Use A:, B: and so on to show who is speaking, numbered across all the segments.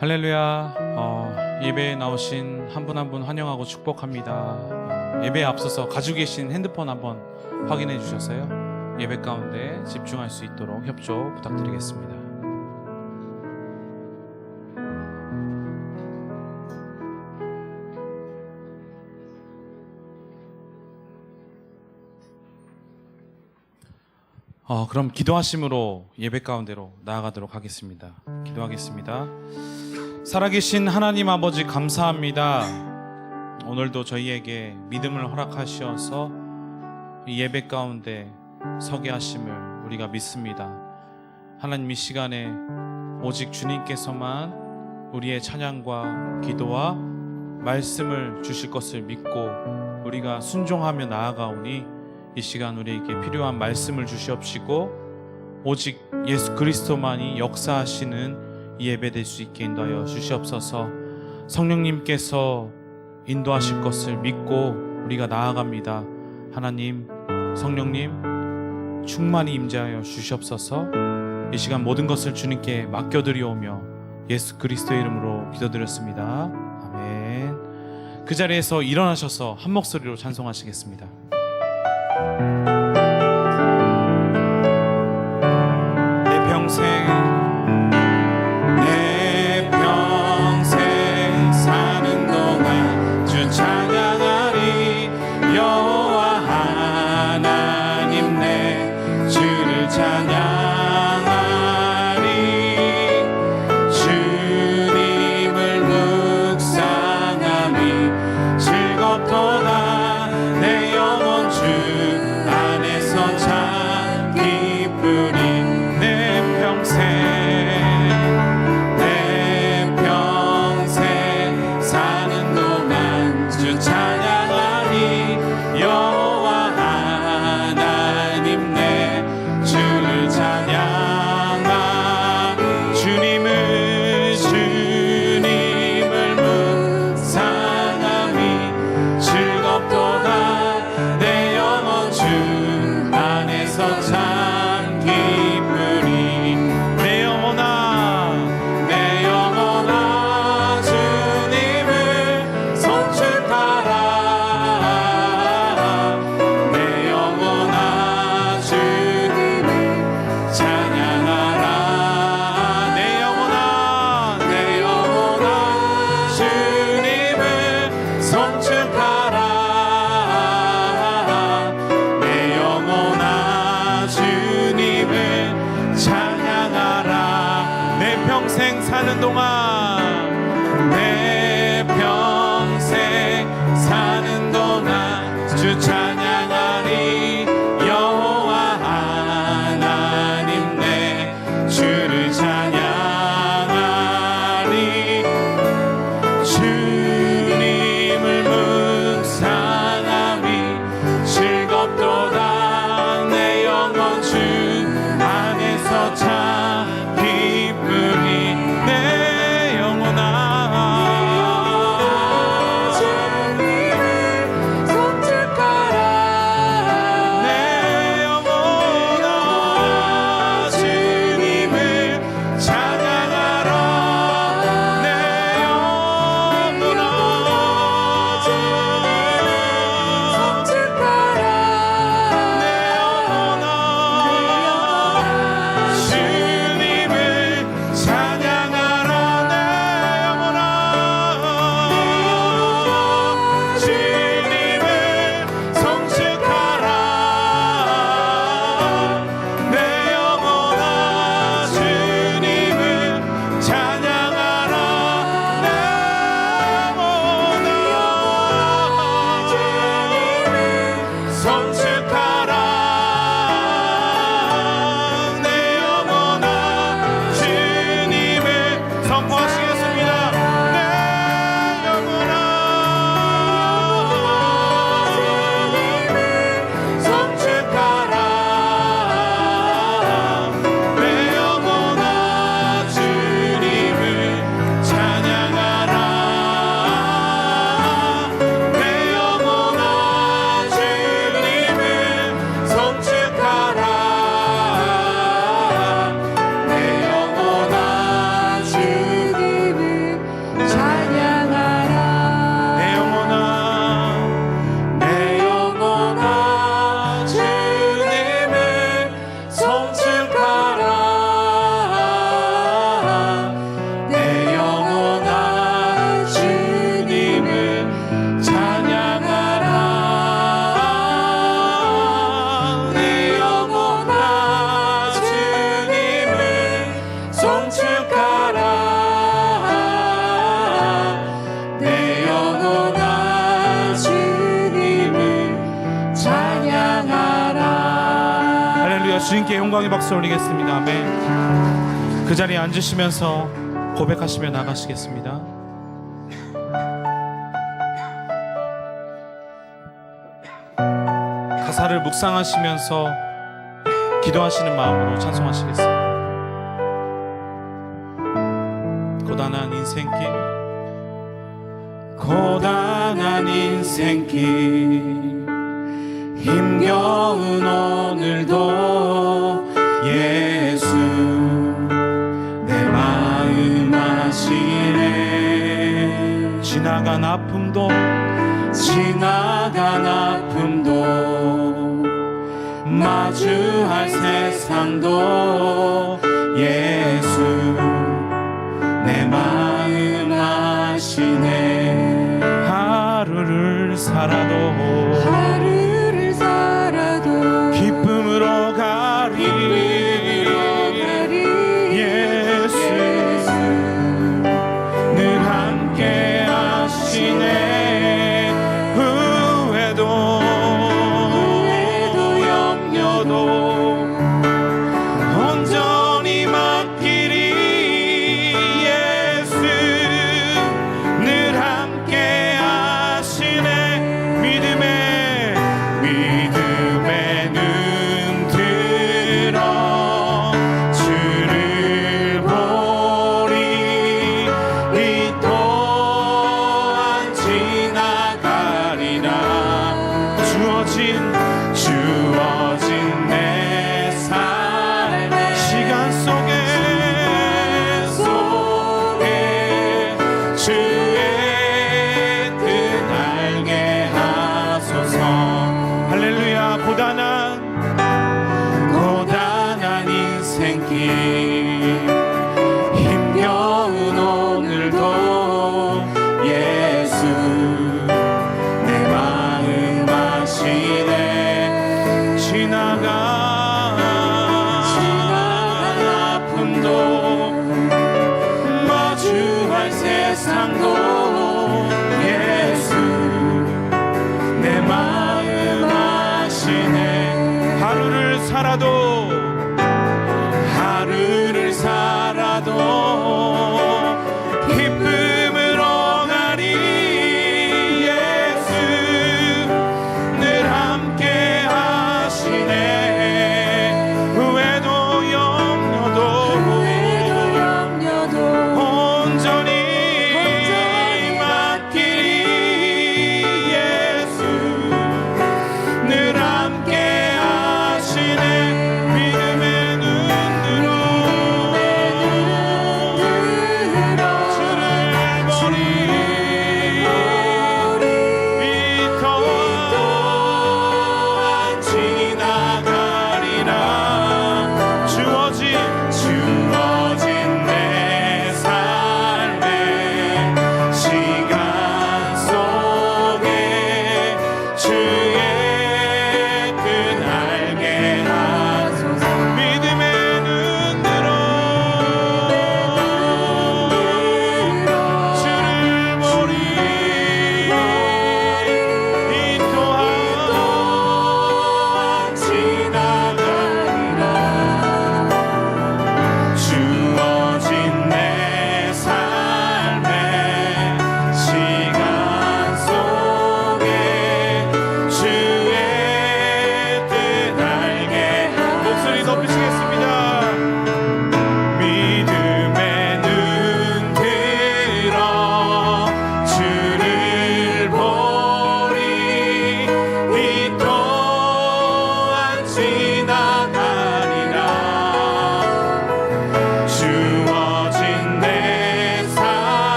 A: 할렐루야. 예배에 나오신 한 분 한 분 환영하고 축복합니다. 예배에 앞서서 가지고 계신 핸드폰 한번 확인해 주셔서요, 예배 가운데 집중할 수 있도록 협조 부탁드리겠습니다. 그럼 기도하심으로 예배 가운데로 나아가도록 하겠습니다. 기도하겠습니다. 살아계신 하나님 아버지, 감사합니다. 오늘도 저희에게 믿음을 허락하셔서 이 예배 가운데 서게 하심을 우리가 믿습니다. 하나님, 이 시간에 오직 주님께서만 우리의 찬양과 기도와 말씀을 주실 것을 믿고 우리가 순종하며 나아가오니 이 시간 우리에게 필요한 말씀을 주시옵시고 오직 예수 그리스도만이 역사하시는 이 예배 될 수 있게 인도하여 주시옵소서. 성령님께서 인도하실 것을 믿고 우리가 나아갑니다. 하나님, 성령님 충만히 임재하여 주시옵소서. 이 시간 모든 것을 주님께 맡겨드리오며 예수 그리스도의 이름으로 기도드렸습니다. 아멘. 그 자리에서 일어나셔서 한 목소리로 찬송하시겠습니다.
B: 내 평생 사는 동안 주 찬양하리. 여호와 하나님 내 주를 찬양하리. 주님을 묵상함이 즐겁도다. 내 영혼 주 안에서 참 기쁘리. 내 평생 사는 동안 주 찬양하리. 여호와 하나님 내 주를 찬양하. 주님을 묵상함이 즐겁도다. 내 영혼 주 안에서 참 기쁘리. 내 영혼아 주님을 송축하라. 내 영혼아 주님을 찬양하라. 내 영혼아 주님을 송축하라. 내 영혼아 주님을 찬양하라. 내 평생 사는 동안, 내 평생 사는 동안 주 찬양하리. 여호와 하나님 내 주를 찬양하리. 주님을 묵상함이 즐겁도다. 내 영혼 주 안에서 참 기쁘리. 내
A: 주님께 영광의 박수 올리겠습니다. 아멘. 그 자리에 앉으시면서 고백하시며 나가시겠습니다. 가사를 묵상하시면서 기도하시는 마음으로 찬송하시겠습니다. 고단한 인생길,
B: 고단한 인생길, 힘겨운 오늘도 예수 내 마음 아시네.
A: 지나간 아픔도
B: 지나간 아픔도 마주할 세상도 예수 내 마음 아시네.
A: 하루를 살아도 기쁨으로 가리 예수 늘 함께 하시네. 후회도 염려도 온전히 맡기리 예수 늘 함께 하시네. 믿음의 눈 들어 주를 보리. 이 또한 지나가리라. 주어진 내 삶의 시간 속에 주의 뜻 알게 하소서. 할렐루야. 고단한 인생길, 힘겨운 오늘도 예수 내 마음 아시네.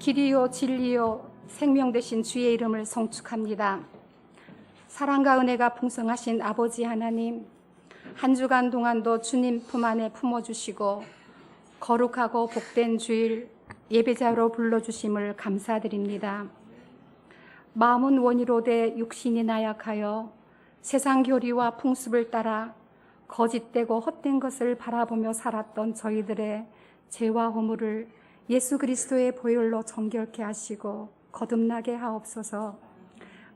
C: 길이요 진리요 생명 되신 주의 이름을 송축합니다. 사랑과 은혜가 풍성하신 아버지 하나님, 한 주간 동안도 주님 품 안에 품어주시고 거룩하고 복된 주일 예배자로 불러주심을 감사드립니다. 마음은 원이로되 육신이 나약하여 세상 교리와 풍습을 따라 거짓되고 헛된 것을 바라보며 살았던 저희들의 죄와 허물을 예수 그리스도의 보혈로 정결케 하시고 거듭나게 하옵소서.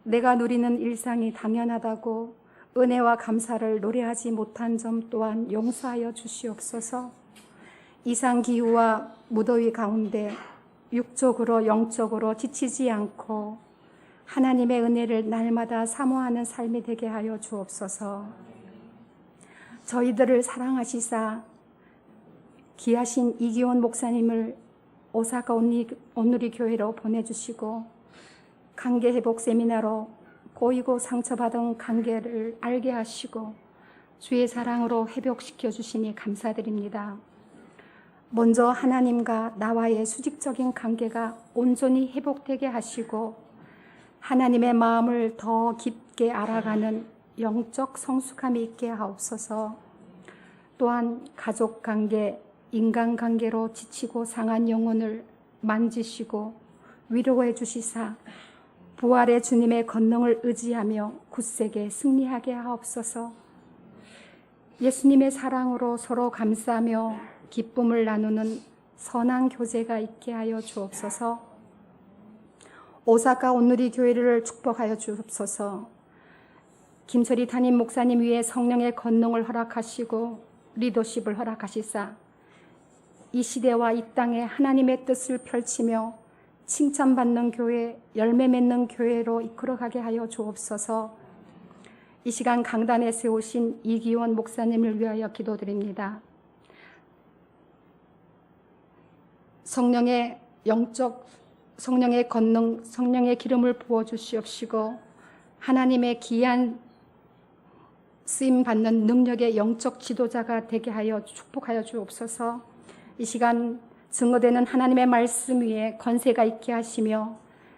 C: 내가 누리는 일상이 당연하다고 은혜와 감사를 노래하지 못한 점 또한 용서하여 주시옵소서. 이상기후와 무더위 가운데 육적으로 영적으로 지치지 않고 하나님의 은혜를 날마다 사모하는 삶이 되게 하여 주옵소서. 저희들을 사랑하시사 귀하신 이기원 목사님을 오사카 온누리 교회로 보내주시고 관계 회복 세미나로 고이고 상처받은 관계를 알게 하시고 주의 사랑으로 회복시켜 주시니 감사드립니다. 먼저 하나님과 나와의 수직적인 관계가 온전히 회복되게 하시고 하나님의 마음을 더 깊게 알아가는 영적 성숙함이 있게 하옵소서. 또한 가족관계, 인간관계로 지치고 상한 영혼을 만지시고 위로해 주시사 부활의 주님의 권능을 의지하며 굳세게 승리하게 하옵소서. 예수님의 사랑으로 서로 감싸며 기쁨을 나누는 선한 교제가 있게 하여 주옵소서. 오사카 온누리 교회를 축복하여 주옵소서. 김철희 담임 목사님 위에 성령의 권능을 허락하시고 리더십을 허락하시사 이 시대와 이 땅에 하나님의 뜻을 펼치며 칭찬받는 교회, 열매 맺는 교회로 이끌어가게 하여 주옵소서. 이 시간 강단에 세우신 이기원 목사님을 위하여 기도드립니다. 성령의 권능, 성령의 기름을 부어주시옵시고 하나님의 귀한 쓰임 받는 능력의 영적 지도자가 되게 하여 축복하여 주옵소서. 이 시간 증거되는 하나님의 말씀 위에 권세가 있게 하시며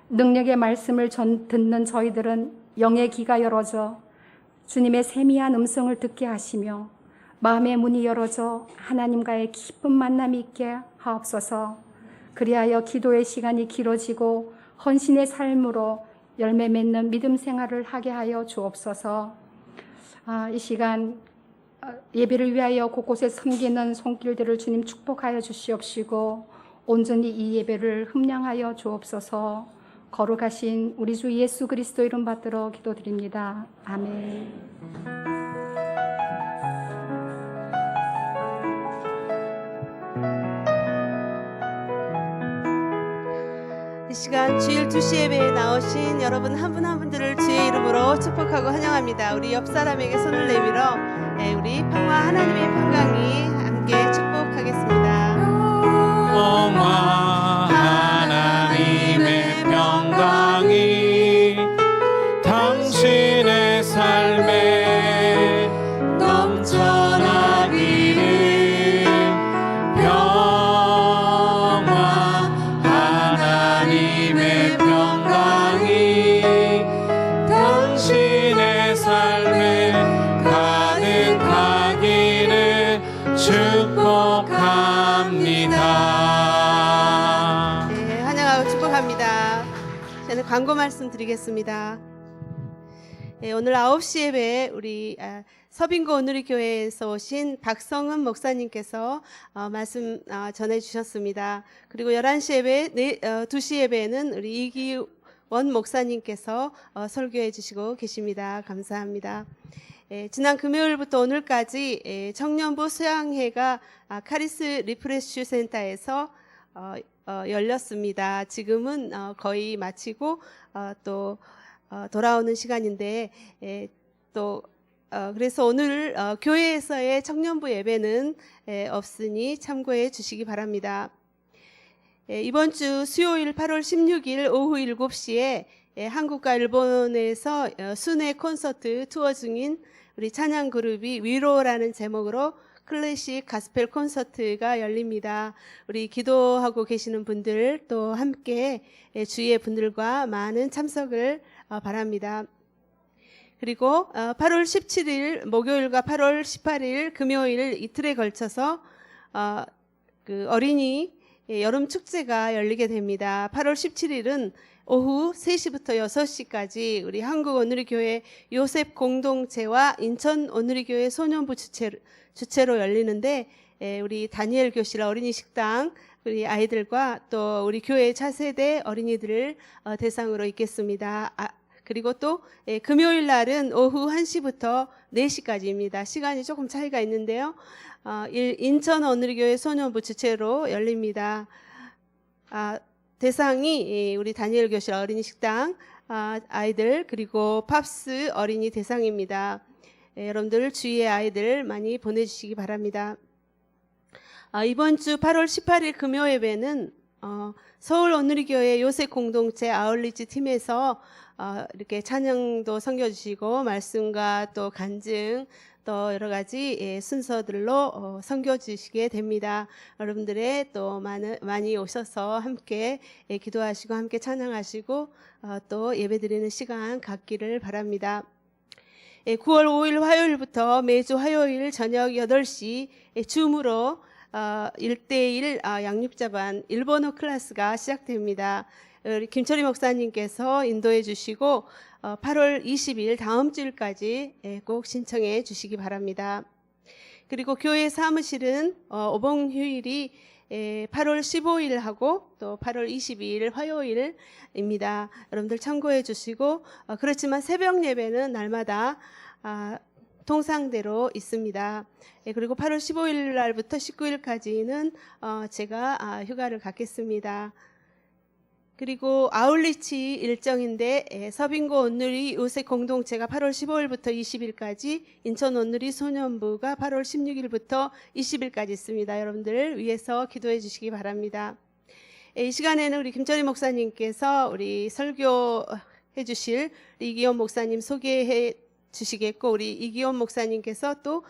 C: 능력의 말씀을 듣는 저희들은 영의 귀가 열어져 주님의 세미한 음성을 듣게 하시며 마음의 문이 열어져 하나님과의 깊은 만남이 있게 하옵소서. 그리하여 기도의 시간이 길어지고 헌신의 삶으로 열매 맺는 믿음 생활을 하게 하여 주옵소서. 이 시간 예배를 위하여 곳곳에 섬기는 손길들을 주님 축복하여 주시옵시고 온전히 이 예배를 흠량하여 주옵소서. 거룩하신 우리 주 예수 그리스도 이름 받들어 기도드립니다. 아멘.
D: 이 시간 주일 2시 예배에 나오신 여러분 한 분 한 분들을 주의 이름으로 축복하고 환영합니다. 우리 옆 사람에게 손을 내밀어 우리 평화 하나님의 평강이 함께 축복하겠습니다.
B: 평화 하나님의 평강이 당신의 삶에 넘쳐나기를. 평화 하나님의 평강이 당신의 삶에 가득하기를 축복합니다.
D: 네, 환영하고 축복합니다. 저는 광고 말씀 드리겠습니다. 오늘 9시 예배에 우리 서빙고 온누리 교회에서 오신 박성은 목사님께서 말씀 전해주셨습니다. 그리고 11시 예배, 2시 예배에는 우리 이기원 목사님께서 설교해 주시고 계십니다. 감사합니다. 지난 금요일부터 오늘까지 청년부 수양회가 카리스 리프레쉬 센터에서 열렸습니다. 지금은 거의 마치고 또 돌아오는 시간인데 그래서 오늘 교회에서의 청년부 예배는 없으니 참고해 주시기 바랍니다. 이번 주 수요일 8월 16일 오후 7시에 한국과 일본에서 순회 콘서트 투어 중인 우리 찬양 그룹이 위로라는 제목으로 클래식 가스펠 콘서트가 열립니다. 우리 기도하고 계시는 분들 또 함께 주위의 분들과 많은 참석을 바랍니다. 그리고 8월 17일 목요일과 8월 18일 금요일 이틀에 걸쳐서 그 어린이 여름 축제가 열리게 됩니다. 8월 17일은 오후 3시부터 6시까지 우리 한국오누리교회 요셉 공동체와 인천 오누리교회 소년부 주최로 열리는데 우리 다니엘 교실 어린이 식당 우리 아이들과 또 우리 교회 차세대 어린이들을 대상으로 있겠습니다. 그리고 또 금요일 날은 오후 1시부터 4시까지입니다. 시간이 조금 차이가 있는데요. 인천 오누리교회 소년부 주최로 열립니다. 대상이 우리 다니엘 교실 어린이 식당 아이들 그리고 팝스 어린이 대상입니다. 여러분들 주위의 아이들 많이 보내주시기 바랍니다. 이번 주 8월 18일 금요 예배는 서울 오누리교회 요셉 공동체 아울리지 팀에서 이렇게 찬양도 섬겨주시고 말씀과 또 간증 또 여러 가지 순서들로 섬겨주시게 됩니다. 여러분들의 또 많이 오셔서 함께 기도하시고 함께 찬양하시고 또 예배드리는 시간 갖기를 바랍니다. 9월 5일 화요일부터 매주 화요일 저녁 8시 줌으로 1대1 양육자반 일본어 클래스가 시작됩니다. 우리 김철희 목사님께서 인도해 주시고 8월 20일 다음 주일까지 꼭 신청해 주시기 바랍니다. 그리고 교회 사무실은 오봉 휴일이 8월 15일하고 또 8월 22일 화요일입니다. 여러분들 참고해 주시고 그렇지만 새벽 예배는 날마다 통상대로 있습니다. 그리고 8월 15일 날부터 19일까지는 제가 휴가를 갖겠습니다. 그리고 아울리치 일정인데 서빙고 온누리 요셉 공동체가 8월 15일부터 20일까지 인천 온누리 소년부가 8월 16일부터 20일까지 있습니다. 여러분들 위해서 기도해 주시기 바랍니다. 이 시간에는 우리 김철희 목사님께서 우리 설교해 주실 이기원 목사님 소개해 주시겠고 우리 이기원 목사님께서 또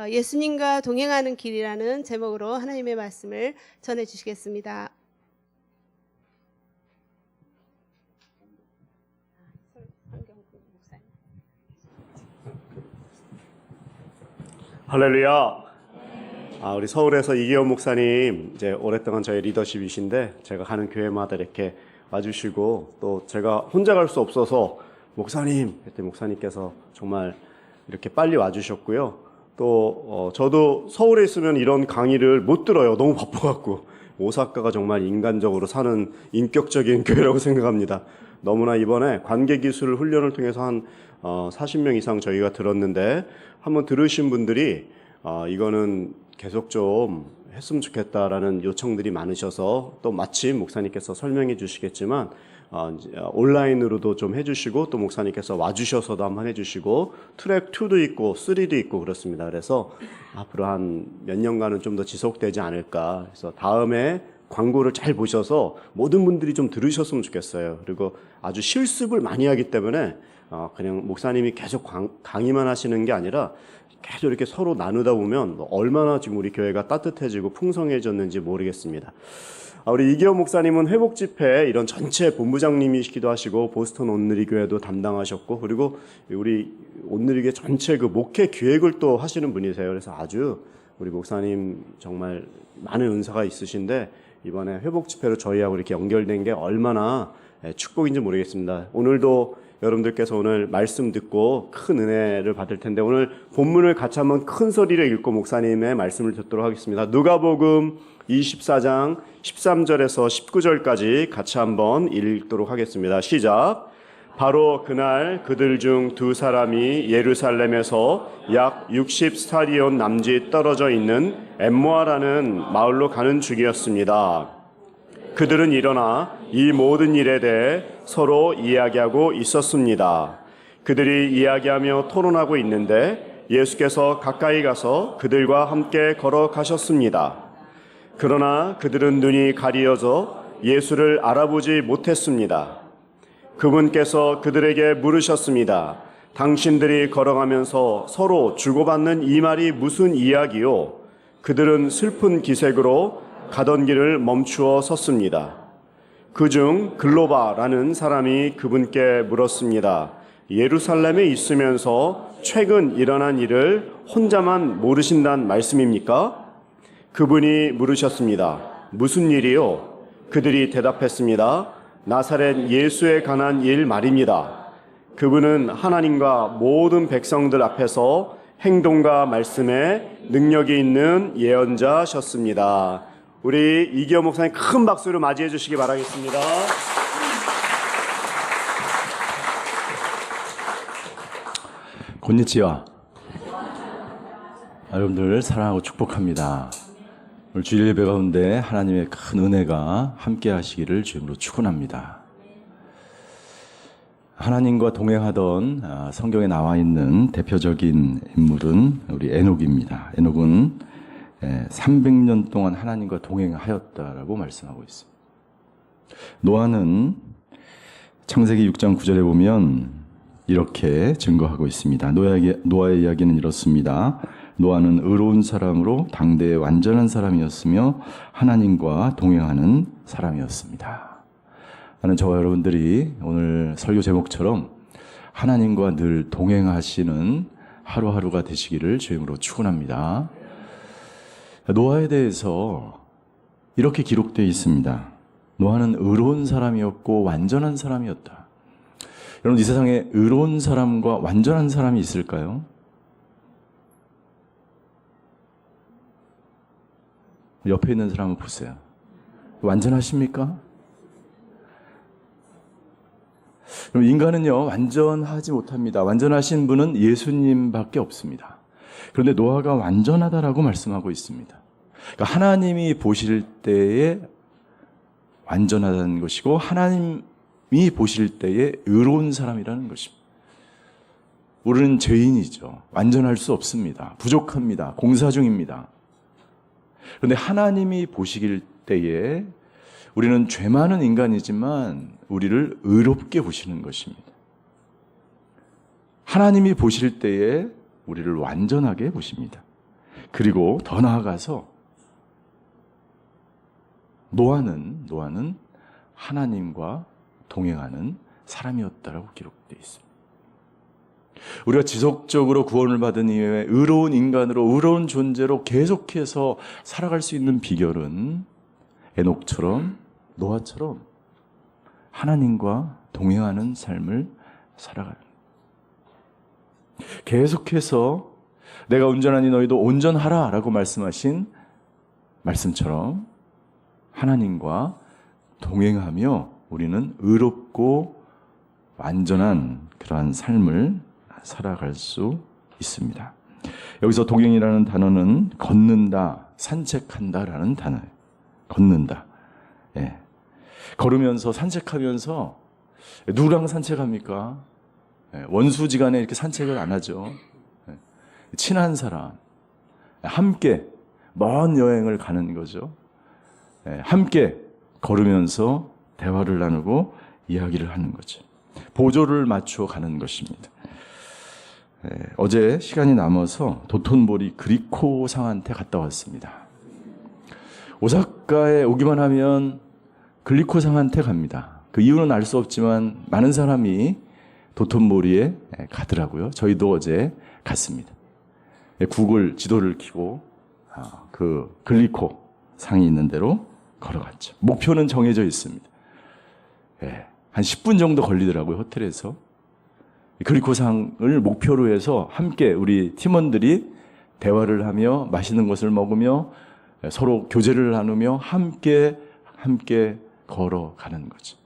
D: 예수님과 동행하는 길이라는 제목으로 하나님의 말씀을 전해 주시겠습니다.
E: 할렐루야. 우리 서울에서 이기원 목사님 이제 오랫동안 저희 리더십이신데 제가 가는 교회마다 이렇게 와주시고 또 제가 혼자 갈 수 없어서 목사님 그때 목사님께서 정말 이렇게 빨리 와주셨고요. 또 저도 서울에 있으면 이런 강의를 못 들어요. 너무 바빠갖고. 오사카가 정말 인간적으로 사는 인격적인 교회라고 생각합니다. 너무나 이번에 관계기술 훈련을 통해서 한 40명 이상 저희가 들었는데 한번 들으신 분들이 이거는 계속 좀 했으면 좋겠다라는 요청들이 많으셔서 또 마침 목사님께서 설명해 주시겠지만 온라인으로도 좀 해주시고 또 목사님께서 와주셔서도 한번 해주시고 트랙 2도 있고 3도 있고 그렇습니다. 그래서 앞으로 한 몇 년간은 좀 더 지속되지 않을까. 그래서 다음에 광고를 잘 보셔서 모든 분들이 좀 들으셨으면 좋겠어요. 그리고 아주 실습을 많이 하기 때문에 그냥 목사님이 계속 강의만 하시는 게 아니라 계속 이렇게 서로 나누다 보면 얼마나 지금 우리 교회가 따뜻해지고 풍성해졌는지 모르겠습니다. 우리 이기원 목사님은 회복 집회 이런 전체 본부장님이시기도 하시고 보스턴 온누리 교회도 담당하셨고 그리고 우리 온누리 교회 전체 그 목회 기획을 또 하시는 분이세요. 그래서 아주 우리 목사님 정말 많은 은사가 있으신데 이번에 회복 집회로 저희하고 이렇게 연결된 게 얼마나 축복인지 모르겠습니다. 오늘도 여러분들께서 오늘 말씀 듣고 큰 은혜를 받을 텐데 오늘 본문을 같이 한번 큰 소리로 읽고 목사님의 말씀을 듣도록 하겠습니다. 누가복음 24장 13절에서 19절까지 같이 한번 읽도록 하겠습니다. 시작. 바로 그날 그들 중 두 사람이 예루살렘에서 약 60스타디온 남짓 떨어져 있는 엠모아라는 마을로 가는 중이었습니다. 그들은 일어나 이 모든 일에 대해 서로 이야기하고 있었습니다. 그들이 이야기하며 토론하고 있는데 예수께서 가까이 가서 그들과 함께 걸어가셨습니다. 그러나 그들은 눈이 가리어져 예수를 알아보지 못했습니다. 그분께서 그들에게 물으셨습니다. 당신들이 걸어가면서 서로 주고받는 이 말이 무슨 이야기요? 그들은 슬픈 기색으로 가던 길을 멈추어 섰습니다. 그중 글로바라는 사람이 그분께 물었습니다. 예루살렘에 있으면서 최근 일어난 일을 혼자만 모르신단 말씀입니까? 그분이 물으셨습니다. 무슨 일이요? 그들이 대답했습니다. 나사렛 예수에 관한 일 말입니다. 그분은 하나님과 모든 백성들 앞에서 행동과 말씀에 능력이 있는 예언자셨습니다. 우리 이기호 목사님 큰 박수로 맞이해 주시기 바라겠습니다.
F: 곤니치와 여러분들 사랑하고 축복합니다. 오늘 주일 예배 가운데 하나님의 큰 은혜가 함께 하시기를 주님으로 축원합니다. 하나님과 동행하던 성경에 나와 있는 대표적인 인물은 우리 에녹입니다. 에녹은 300년 동안 하나님과 동행하였다라고 말씀하고 있습니다. 노아는 창세기 6장 9절에 보면 이렇게 증거하고 있습니다. 노아의 이야기는 이렇습니다. 노아는 의로운 사람으로 당대의 완전한 사람이었으며 하나님과 동행하는 사람이었습니다. 나는 저와 여러분들이 오늘 설교 제목처럼 하나님과 늘 동행하시는 하루하루가 되시기를 주님으로 축원합니다. 노아에 대해서 이렇게 기록되어 있습니다. 노아는 의로운 사람이었고 완전한 사람이었다. 여러분, 이 세상에 의로운 사람과 완전한 사람이 있을까요? 옆에 있는 사람 한번 보세요. 완전하십니까? 그럼 인간은요, 완전하지 못합니다. 완전하신 분은 예수님밖에 없습니다. 그런데 노아가 완전하다라고 말씀하고 있습니다. 그러니까 하나님이 보실 때에 완전하다는 것이고 하나님이 보실 때에 의로운 사람이라는 것입니다. 우리는 죄인이죠. 완전할 수 없습니다. 부족합니다. 공사 중입니다. 그런데 하나님이 보시길 때에 우리는 죄 많은 인간이지만 우리를 의롭게 보시는 것입니다. 하나님이 보실 때에 우리를 완전하게 보십니다. 그리고 더 나아가서 노아는 하나님과 동행하는 사람이었다라고 기록되어 있습니다. 우리가 지속적으로 구원을 받은 이후에 의로운 인간으로, 의로운 존재로 계속해서 살아갈 수 있는 비결은 에녹처럼, 노아처럼 하나님과 동행하는 삶을 살아가는, 계속해서 내가 온전하니 너희도 온전하라 라고 말씀하신 말씀처럼 하나님과 동행하며 우리는 의롭고 완전한 그러한 삶을 살아갈 수 있습니다. 여기서 동행이라는 단어는 걷는다, 산책한다라는 단어예요. 걷는다. 예. 걸으면서 산책하면서 누구랑 산책합니까? 예. 원수지간에 이렇게 산책을 안 하죠. 예. 친한 사람, 함께 먼 여행을 가는 거죠. 예. 함께 걸으면서 대화를 나누고 이야기를 하는 거죠. 보조를 맞추어 가는 것입니다. 어제 시간이 남아서 도톤보리 그리코상한테 갔다 왔습니다. 오사카에 오기만 하면 그리코상한테 갑니다. 그 이유는 알 수 없지만 많은 사람이 도톤보리에 가더라고요. 저희도 어제 갔습니다. 구글 지도를 켜고 그 그리코상이 있는 대로 걸어갔죠. 목표는 정해져 있습니다. 한 10분 정도 걸리더라고요, 호텔에서. 그리코상을 목표로 해서 함께 우리 팀원들이 대화를 하며 맛있는 것을 먹으며 서로 교제를 나누며 함께 걸어가는 거죠.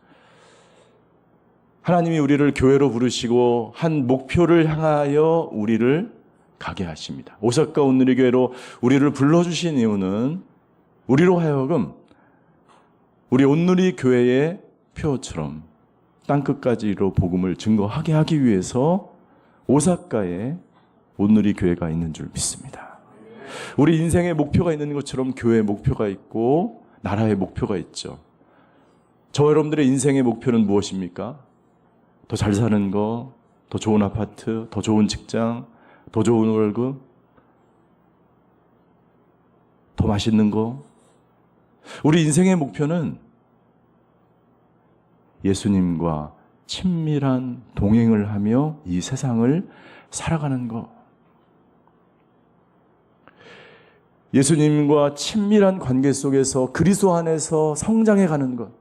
F: 하나님이 우리를 교회로 부르시고 한 목표를 향하여 우리를 가게 하십니다. 오사카 온누리 교회로 우리를 불러주신 이유는 우리로 하여금 우리 온누리 교회의 표처럼 땅끝까지로 복음을 증거하게 하기 위해서 오사카에 온누리 교회가 있는 줄 믿습니다. 우리 인생의 목표가 있는 것처럼 교회의 목표가 있고 나라의 목표가 있죠. 저 여러분들의 인생의 목표는 무엇입니까? 더 잘 사는 거, 더 좋은 아파트, 더 좋은 직장, 더 좋은 월급? 더 맛있는 거. 우리 인생의 목표는 예수님과 친밀한 동행을 하며 이 세상을 살아가는 것. 예수님과 친밀한 관계 속에서 그리스도 안에서 성장해 가는 것.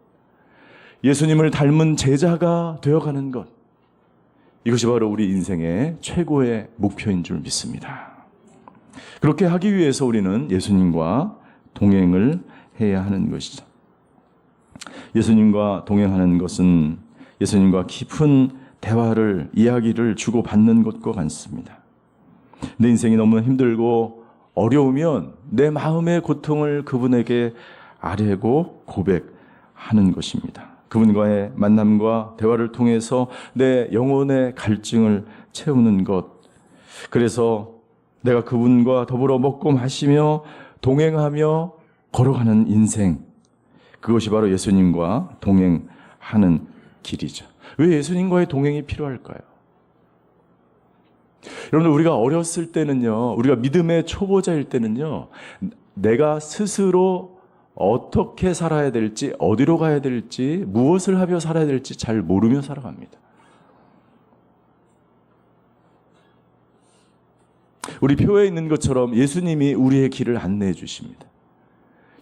F: 예수님을 닮은 제자가 되어가는 것. 이것이 바로 우리 인생의 최고의 목표인 줄 믿습니다. 그렇게 하기 위해서 우리는 예수님과 동행을 해야 하는 것이죠. 예수님과 동행하는 것은 예수님과 깊은 대화를, 이야기를 주고받는 것과 같습니다. 내 인생이 너무 힘들고 어려우면 내 마음의 고통을 그분에게 아뢰고 고백하는 것입니다. 그분과의 만남과 대화를 통해서 내 영혼의 갈증을 채우는 것. 그래서 내가 그분과 더불어 먹고 마시며 동행하며 걸어가는 인생. 그것이 바로 예수님과 동행하는 길이죠. 왜 예수님과의 동행이 필요할까요? 여러분들, 우리가 어렸을 때는요, 우리가 믿음의 초보자일 때는요, 내가 스스로 어떻게 살아야 될지, 어디로 가야 될지, 무엇을 하며 살아야 될지 잘 모르며 살아갑니다. 우리 표에 있는 것처럼 예수님이 우리의 길을 안내해 주십니다.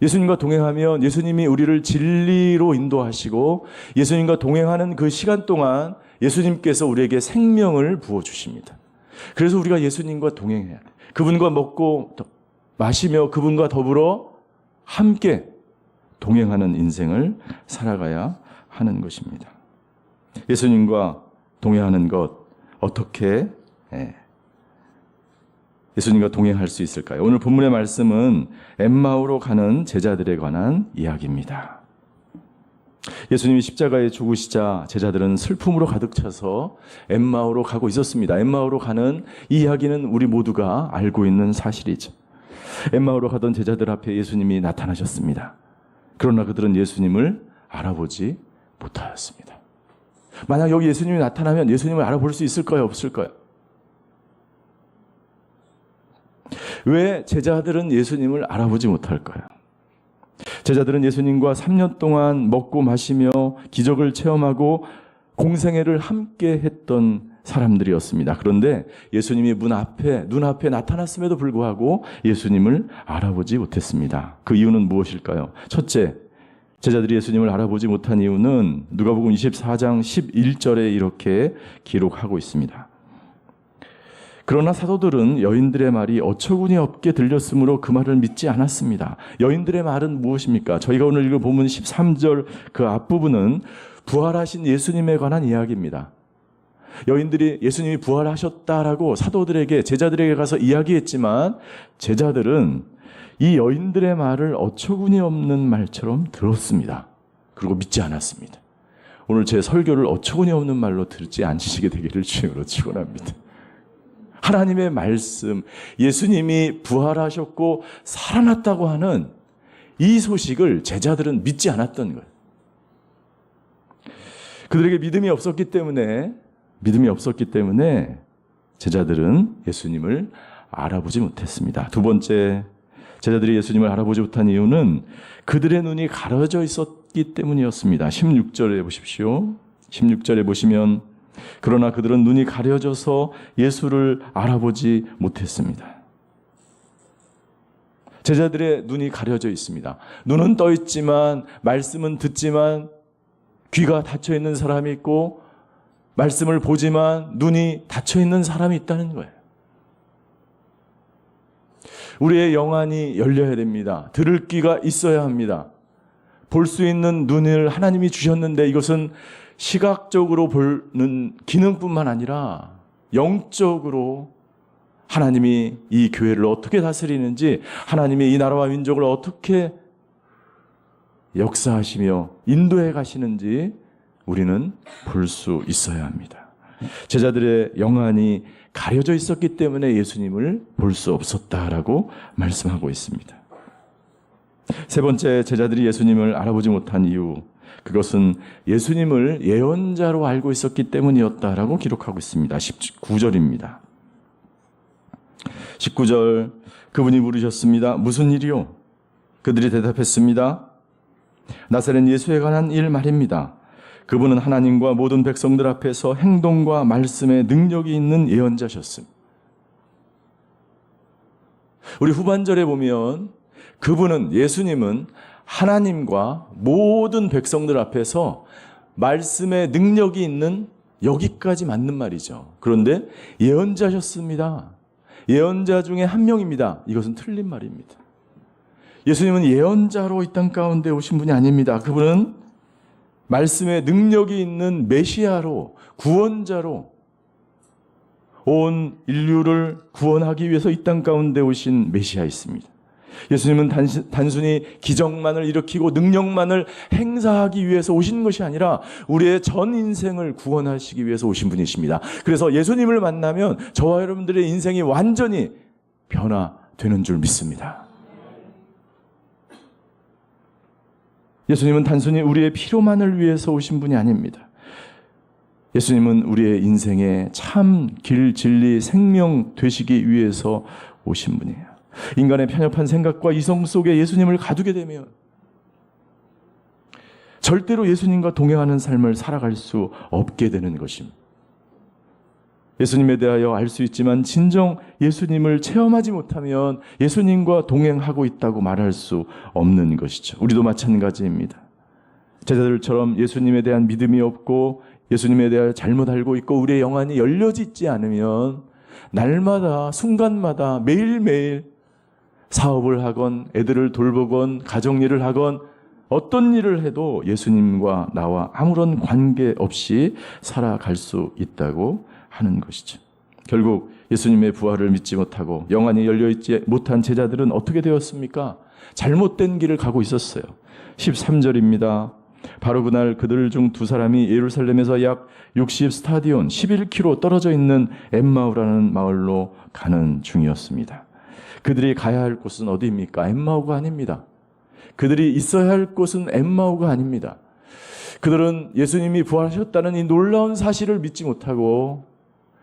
F: 예수님과 동행하면 예수님이 우리를 진리로 인도하시고, 예수님과 동행하는 그 시간 동안 예수님께서 우리에게 생명을 부어주십니다. 그래서 우리가 예수님과 동행해야 돼요. 그분과 먹고 마시며 그분과 더불어 함께 동행하는 인생을 살아가야 하는 것입니다. 예수님과 동행하는 것, 어떻게 예수님과 동행할 수 있을까요? 오늘 본문의 말씀은 엠마오로 가는 제자들에 관한 이야기입니다. 예수님이 십자가에 죽으시자 제자들은 슬픔으로 가득 차서 엠마오로 가고 있었습니다. 엠마오로 가는 이 이야기는 우리 모두가 알고 있는 사실이죠. 엠마오로 가던 제자들 앞에 예수님이 나타나셨습니다. 그러나 그들은 예수님을 알아보지 못하였습니다. 만약 여기 예수님이 나타나면 예수님을 알아볼 수 있을까요? 없을까요? 왜 제자들은 예수님을 알아보지 못할까요? 제자들은 예수님과 3년 동안 먹고 마시며 기적을 체험하고 공생애를 함께 했던 사람들이었습니다. 그런데 예수님이 눈앞에 나타났음에도 불구하고 예수님을 알아보지 못했습니다. 그 이유는 무엇일까요? 첫째, 제자들이 예수님을 알아보지 못한 이유는 누가복음 24장 11절에 이렇게 기록하고 있습니다. 그러나 사도들은 여인들의 말이 어처구니 없게 들렸으므로 그 말을 믿지 않았습니다. 여인들의 말은 무엇입니까? 저희가 오늘 읽은 본문 13절 그 앞부분은 부활하신 예수님에 관한 이야기입니다. 여인들이 예수님이 부활하셨다라고 사도들에게, 제자들에게 가서 이야기했지만 제자들은 이 여인들의 말을 어처구니 없는 말처럼 들었습니다. 그리고 믿지 않았습니다. 오늘 제 설교를 어처구니 없는 말로 듣지 않으시게 되기를 주님으로 축원합니다. 하나님의 말씀, 예수님이 부활하셨고 살아났다고 하는 이 소식을 제자들은 믿지 않았던 거예요. 그들에게 믿음이 없었기 때문에 제자들은 예수님을 알아보지 못했습니다. 두 번째, 제자들이 예수님을 알아보지 못한 이유는 그들의 눈이 가려져 있었기 때문이었습니다. 16절에 보십시오. 16절에 보시면 그러나 그들은 눈이 가려져서 예수를 알아보지 못했습니다. 제자들의 눈이 가려져 있습니다. 눈은 떠 있지만, 말씀은 듣지만, 귀가 닫혀 있는 사람이 있고, 말씀을 보지만 눈이 닫혀 있는 사람이 있다는 거예요. 우리의 영안이 열려야 됩니다. 들을 귀가 있어야 합니다. 볼 수 있는 눈을 하나님이 주셨는데 이것은 시각적으로 보는 기능뿐만 아니라 영적으로 하나님이 이 교회를 어떻게 다스리는지, 하나님이 이 나라와 민족을 어떻게 역사하시며 인도해 가시는지 우리는 볼 수 있어야 합니다. 제자들의 영안이 가려져 있었기 때문에 예수님을 볼 수 없었다라고 말씀하고 있습니다. 세 번째, 제자들이 예수님을 알아보지 못한 이유, 그것은 예수님을 예언자로 알고 있었기 때문이었다라고 기록하고 있습니다. 19절입니다. 19절, 그분이 물으셨습니다. 무슨 일이요? 그들이 대답했습니다. 나사렛 예수에 관한 일 말입니다. 그분은 하나님과 모든 백성들 앞에서 행동과 말씀에 능력이 있는 예언자셨습니다. 우리 후반절에 보면 그분은, 예수님은 하나님과 모든 백성들 앞에서 말씀에 능력이 있는, 여기까지 맞는 말이죠. 그런데 예언자셨습니다. 예언자 중에 한 명입니다. 이것은 틀린 말입니다. 예수님은 예언자로 이 땅 가운데 오신 분이 아닙니다. 그분은 말씀에 능력이 있는 메시아로, 구원자로 온 인류를 구원하기 위해서 이 땅 가운데 오신 메시아였습니다. 예수님은 단순히 기적만을 일으키고 능력만을 행사하기 위해서 오신 것이 아니라 우리의 전 인생을 구원하시기 위해서 오신 분이십니다. 그래서 예수님을 만나면 저와 여러분들의 인생이 완전히 변화되는 줄 믿습니다. 예수님은 단순히 우리의 필요만을 위해서 오신 분이 아닙니다. 예수님은 우리의 인생의 참 길, 진리, 생명 되시기 위해서 오신 분이에요. 인간의 편협한 생각과 이성 속에 예수님을 가두게 되면 절대로 예수님과 동행하는 삶을 살아갈 수 없게 되는 것입니다. 예수님에 대하여 알 수 있지만 진정 예수님을 체험하지 못하면 예수님과 동행하고 있다고 말할 수 없는 것이죠. 우리도 마찬가지입니다. 제자들처럼 예수님에 대한 믿음이 없고 예수님에 대하여 잘못 알고 있고 우리의 영안이 열려지지 않으면 날마다, 순간마다, 매일매일 사업을 하건 애들을 돌보건 가정일을 하건 어떤 일을 해도 예수님과 나와 아무런 관계없이 살아갈 수 있다고 하는 것이죠. 결국 예수님의 부활을 믿지 못하고 영안이 열려있지 못한 제자들은 어떻게 되었습니까? 잘못된 길을 가고 있었어요. 13절입니다. 바로 그날 그들 중 두 사람이 예루살렘에서 약 60 스타디온 11km 떨어져 있는 엠마우라는 마을로 가는 중이었습니다. 그들이 가야 할 곳은 어디입니까? 엠마우가 아닙니다. 그들이 있어야 할 곳은 엠마우가 아닙니다. 그들은 예수님이 부활하셨다는 이 놀라운 사실을 믿지 못하고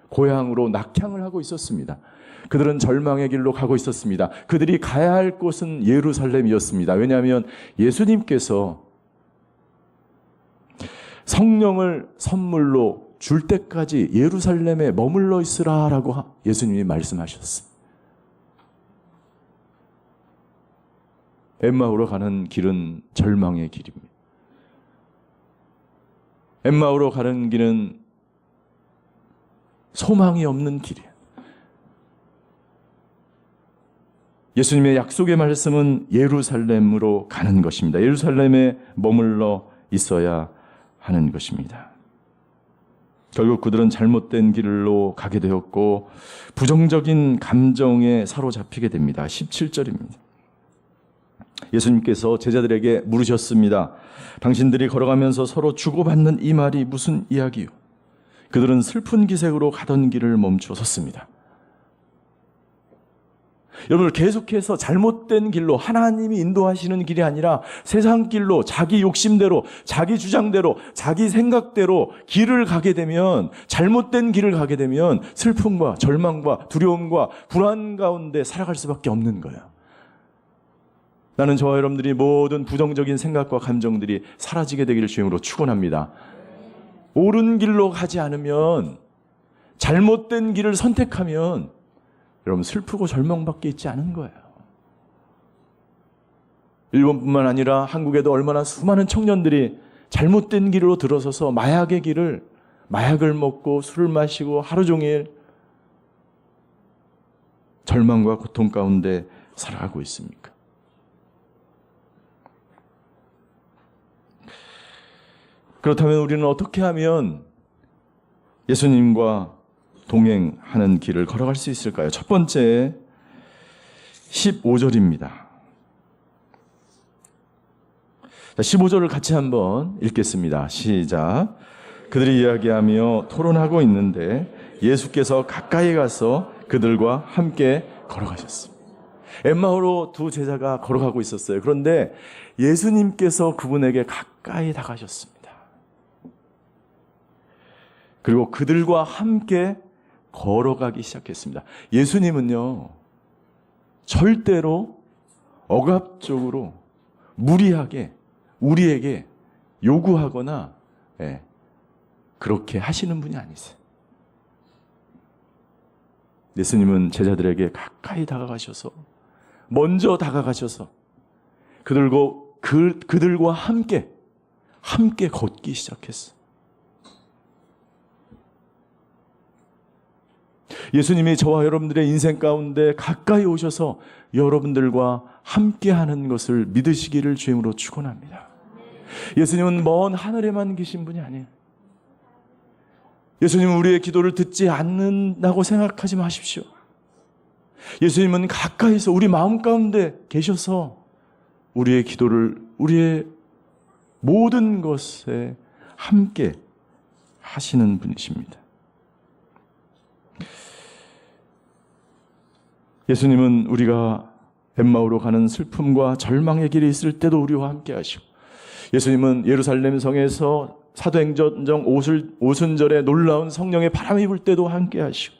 F: 고향으로 낙향을 하고 있었습니다. 그들은 절망의 길로 가고 있었습니다. 그들이 가야 할 곳은 예루살렘이었습니다. 왜냐하면 예수님께서 성령을 선물로 줄 때까지 예루살렘에 머물러 있으라라고 예수님이 말씀하셨습니다. 엠마우로 가는 길은 절망의 길입니다. 엠마우로 가는 길은 소망이 없는 길이에요. 예수님의 약속의 말씀은 예루살렘으로 가는 것입니다. 예루살렘에 머물러 있어야 하는 것입니다. 결국 그들은 잘못된 길로 가게 되었고 부정적인 감정에 사로잡히게 됩니다. 17절입니다. 예수님께서 제자들에게 물으셨습니다. 당신들이 걸어가면서 서로 주고받는 이 말이 무슨 이야기요? 그들은 슬픈 기색으로 가던 길을 멈춰 섰습니다. 여러분, 계속해서 잘못된 길로, 하나님이 인도하시는 길이 아니라 세상 길로, 자기 욕심대로, 자기 주장대로, 자기 생각대로 길을 가게 되면, 잘못된 길을 가게 되면 슬픔과 절망과 두려움과 불안 가운데 살아갈 수밖에 없는 거예요. 나는 저와 여러분들이 모든 부정적인 생각과 감정들이 사라지게 되기를 주님으로 축원합니다. 옳은 길로 가지 않으면, 잘못된 길을 선택하면 여러분 슬프고 절망밖에 있지 않은 거예요. 일본뿐만 아니라 한국에도 얼마나 수많은 청년들이 잘못된 길로 들어서서 마약의 길을, 마약을 먹고 술을 마시고 하루 종일 절망과 고통 가운데 살아가고 있습니까? 그렇다면 우리는 어떻게 하면 예수님과 동행하는 길을 걸어갈 수 있을까요? 첫 번째, 15절입니다. 15절을 같이 한번 읽겠습니다. 시작. 그들이 이야기하며 토론하고 있는데 예수께서 가까이 가서 그들과 함께 걸어가셨습니다. 엠마오로 두 제자가 걸어가고 있었어요. 그런데 예수님께서 그분에게 가까이 다가셨습니다. 그리고 그들과 함께 걸어가기 시작했습니다. 예수님은요, 절대로 억압적으로 무리하게 우리에게 요구하거나 그렇게 하시는 분이 아니세요. 예수님은 제자들에게 가까이 다가가셔서 먼저 다가가셔서 그들과 함께 걷기 시작했어. 예수님이 저와 여러분들의 인생 가운데 가까이 오셔서 여러분들과 함께하는 것을 믿으시기를 주임으로 축원합니다. 예수님은 먼 하늘에만 계신 분이 아니에요. 예수님은 우리의 기도를 듣지 않는다고 생각하지 마십시오. 예수님은 가까이서 우리 마음 가운데 계셔서 우리의 기도를 우리의 모든 것에 함께 하시는 분이십니다. 예수님은 우리가 엠마오로 가는 슬픔과 절망의 길에 있을 때도 우리와 함께 하시고, 예수님은 예루살렘 성에서 사도행전 오순절에 놀라운 성령의 바람이 불 때도 함께 하시고,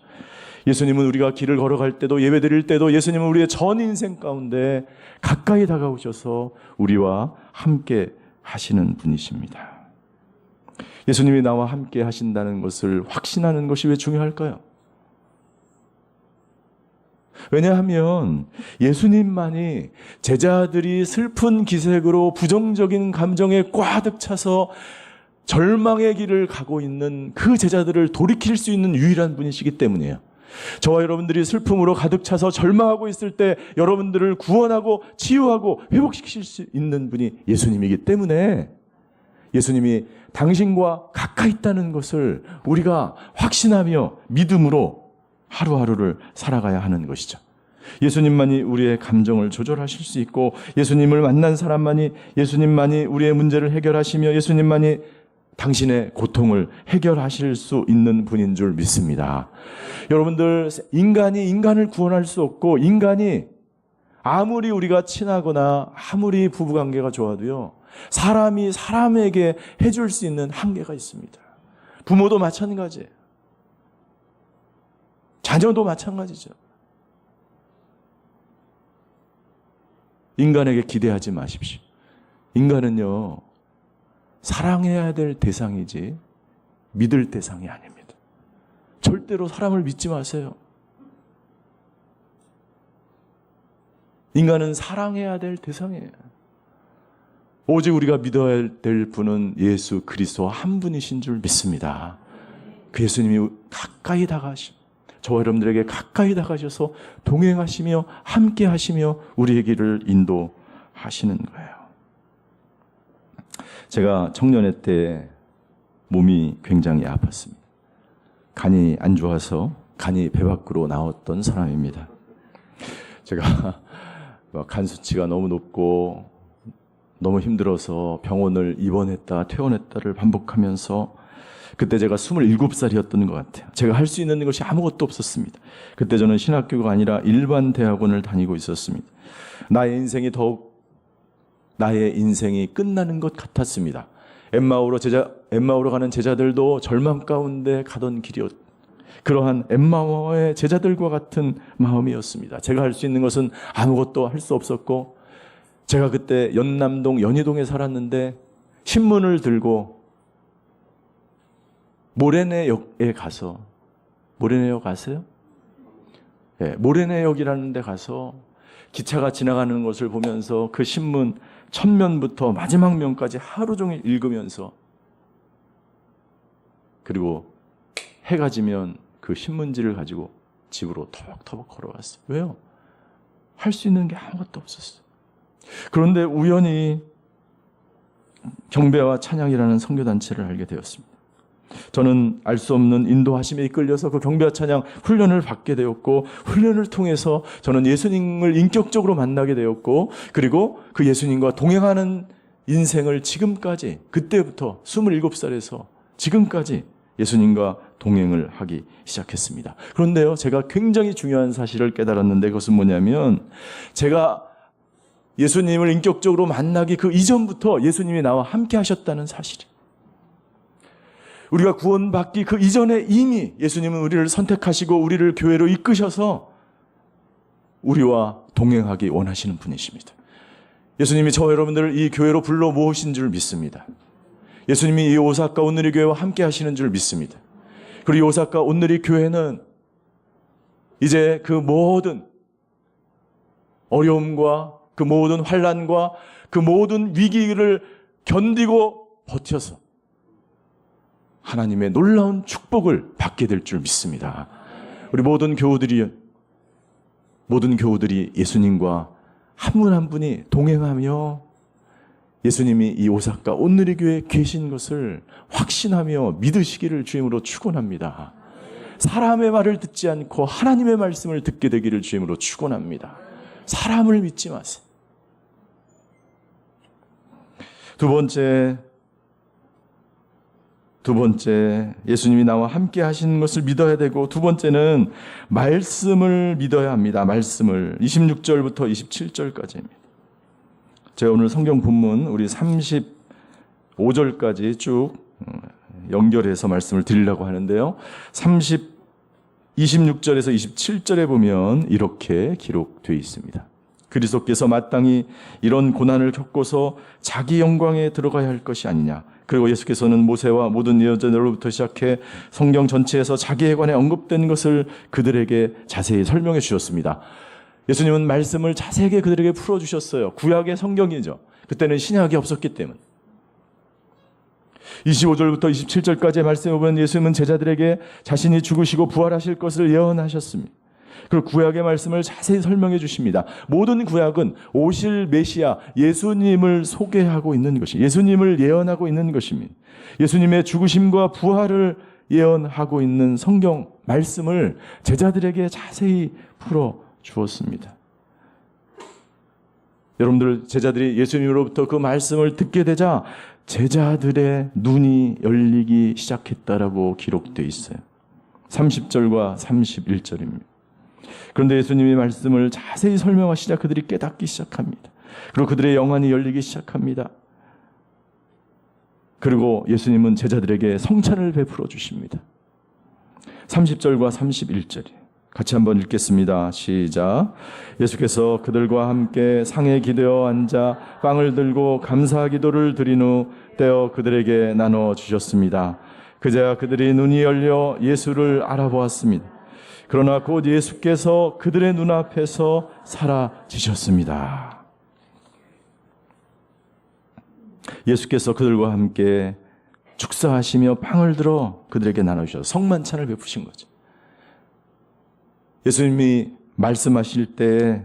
F: 예수님은 우리가 길을 걸어갈 때도 예배 드릴 때도 예수님은 우리의 전 인생 가운데 가까이 다가오셔서 우리와 함께 하시는 분이십니다. 예수님이 나와 함께 하신다는 것을 확신하는 것이 왜 중요할까요? 왜냐하면 예수님만이 제자들이 슬픈 기색으로 부정적인 감정에 꽉득 차서 절망의 길을 가고 있는 그 제자들을 돌이킬 수 있는 유일한 분이시기 때문이에요. 저와 여러분들이 슬픔으로 가득 차서 절망하고 있을 때 여러분들을 구원하고 치유하고 회복시킬 수 있는 분이 예수님이기 때문에 예수님이 당신과 가까이 있다는 것을 우리가 확신하며 믿음으로 하루하루를 살아가야 하는 것이죠. 예수님만이 우리의 감정을 조절하실 수 있고, 예수님을 만난 사람만이 예수님만이 우리의 문제를 해결하시며 예수님만이 당신의 고통을 해결하실 수 있는 분인 줄 믿습니다. 여러분들, 인간이 인간을 구원할 수 없고, 인간이 아무리 우리가 친하거나 아무리 부부관계가 좋아도요, 사람이 사람에게 해줄 수 있는 한계가 있습니다. 부모도 마찬가지예요. 자녀도 마찬가지죠. 인간에게 기대하지 마십시오. 인간은요, 사랑해야 될 대상이지 믿을 대상이 아닙니다. 절대로 사람을 믿지 마세요. 인간은 사랑해야 될 대상이에요. 오직 우리가 믿어야 될 분은 예수 그리스도 한 분이신 줄 믿습니다. 그 예수님이 가까이 다가가시고 저와 여러분들에게 가까이 다가셔서 동행하시며 함께 하시며 우리의 길을 인도하시는 거예요. 제가 청년회 때 몸이 굉장히 아팠습니다. 간이 안 좋아서 간이 배 밖으로 나왔던 사람입니다. 제가 간 수치가 너무 높고 너무 힘들어서 병원을 입원했다 퇴원했다를 반복하면서, 그때 제가 27살이었던 것 같아요. 제가 할 수 있는 것이 아무것도 없었습니다. 그때 저는 신학교가 아니라 일반 대학원을 다니고 있었습니다. 나의 인생이 끝나는 것 같았습니다. 엠마오로 가는 제자들도 절망 가운데 가던 길이었고, 그러한 엠마오의 제자들과 같은 마음이었습니다. 제가 할 수 있는 것은 아무것도 할 수 없었고, 제가 그때 연남동 연희동에 살았는데 신문을 들고 모래내역에 가서, 모래내역 아세요? 네, 모래내역이라는 데 가서 기차가 지나가는 것을 보면서 그 신문 첫면부터 마지막 면까지 하루 종일 읽으면서, 그리고 해가 지면 그 신문지를 가지고 집으로 터벅터벅 걸어왔어요. 왜요? 할 수 있는 게 아무것도 없었어요. 그런데 우연히 경배와 찬양이라는 선교단체를 알게 되었습니다. 저는 알 수 없는 인도하심에 이끌려서 그 경배와 찬양 훈련을 받게 되었고, 훈련을 통해서 저는 예수님을 인격적으로 만나게 되었고, 그리고 그 예수님과 동행하는 인생을 지금까지, 그때부터 27살에서 지금까지 예수님과 동행을 하기 시작했습니다. 그런데요, 제가 굉장히 중요한 사실을 깨달았는데, 그것은 뭐냐면, 제가 예수님을 인격적으로 만나기 그 이전부터 예수님이 나와 함께 하셨다는 사실이에요. 우리가 구원받기 그 이전에 이미 예수님은 우리를 선택하시고 우리를 교회로 이끄셔서 우리와 동행하기 원하시는 분이십니다. 예수님이 저 여러분들을 이 교회로 불러 모으신 줄 믿습니다. 예수님이 이 오사카 온누리 교회와 함께 하시는 줄 믿습니다. 그리고 이 오사카 온누리 교회는 이제 그 모든 어려움과 그 모든 환난과 그 모든 위기를 견디고 버텨서 하나님의 놀라운 축복을 받게 될 줄 믿습니다. 우리 모든 교우들이 예수님과 한 분 한 분이 동행하며 예수님이 이 오사카 온누리 교회에 계신 것을 확신하며 믿으시기를 주임으로 축원합니다. 사람의 말을 듣지 않고 하나님의 말씀을 듣게 되기를 주임으로 축원합니다. 사람을 믿지 마세요. 두 번째, 예수님이 나와 함께 하시는 것을 믿어야 되고, 두 번째는 말씀을 믿어야 합니다. 말씀을. 26절부터 27절까지입니다. 제가 오늘 성경 본문 우리 35절까지 쭉 연결해서 말씀을 드리려고 하는데요. 26절에서 27절에 보면 이렇게 기록되어 있습니다. 그리스도께서 마땅히 이런 고난을 겪고서 자기 영광에 들어가야 할 것이 아니냐. 그리고 예수께서는 모세와 모든 예언자들로부터 시작해 성경 전체에서 자기에 관해 언급된 것을 그들에게 자세히 설명해 주셨습니다. 예수님은 말씀을 자세하게 그들에게 풀어주셨어요. 구약의 성경이죠. 그때는 신약이 없었기 때문에. 25절부터 27절까지의 말씀에 보면 예수님은 제자들에게 자신이 죽으시고 부활하실 것을 예언하셨습니다. 그리고 구약의 말씀을 자세히 설명해 주십니다. 모든 구약은 오실 메시아 예수님을 소개하고 있는 것이, 예수님을 예언하고 있는 것입니다. 예수님의 죽으심과 부활을 예언하고 있는 성경 말씀을 제자들에게 자세히 풀어 주었습니다. 여러분들, 제자들이 예수님으로부터 그 말씀을 듣게 되자 제자들의 눈이 열리기 시작했다라고 기록되어 있어요. 30절과 31절입니다. 그런데 예수님의 말씀을 자세히 설명하시자 그들이 깨닫기 시작합니다. 그리고 그들의 영안이 열리기 시작합니다. 그리고 예수님은 제자들에게 성찬을 베풀어 주십니다. 30절과 31절 같이 한번 읽겠습니다. 시작. 예수께서 그들과 함께 상에 기대어 앉아 빵을 들고 감사 기도를 드린 후 떼어 그들에게 나눠 주셨습니다. 그제야 그들이 눈이 열려 예수를 알아보았습니다. 그러나 곧 예수께서 그들의 눈앞에서 사라지셨습니다. 예수께서 그들과 함께 축사하시며 빵을 들어 그들에게 나눠주셔서 성만찬을 베푸신 거죠. 예수님이 말씀하실 때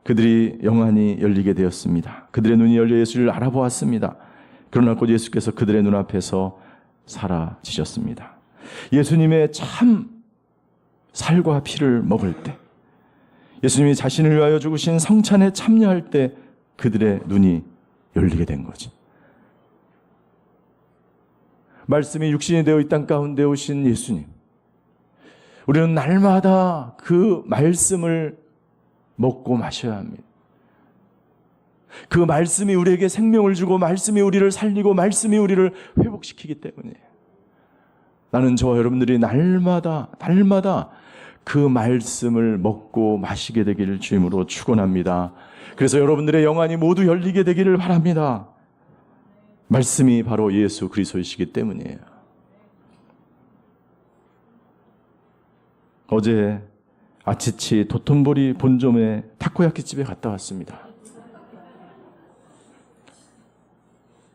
F: 그들이 영안이 열리게 되었습니다. 그들의 눈이 열려 예수를 알아보았습니다. 그러나 곧 예수께서 그들의 눈앞에서 사라지셨습니다. 예수님의 참 살과 피를 먹을 때, 예수님이 자신을 위하여 죽으신 성찬에 참여할 때 그들의 눈이 열리게 된 거죠. 말씀이 육신이 되어 이 땅 가운데 오신 예수님, 우리는 날마다 그 말씀을 먹고 마셔야 합니다. 그 말씀이 우리에게 생명을 주고 말씀이 우리를 살리고 말씀이 우리를 회복시키기 때문이에요. 나는 저와 여러분들이 날마다 그 말씀을 먹고 마시게 되기를 주임으로 축원합니다. 그래서 여러분들의 영안이 모두 열리게 되기를 바랍니다. 말씀이 바로 예수 그리스도이시기 때문이에요. 어제 아치치 도톤보리 본점의 타코야키 집에 갔다 왔습니다.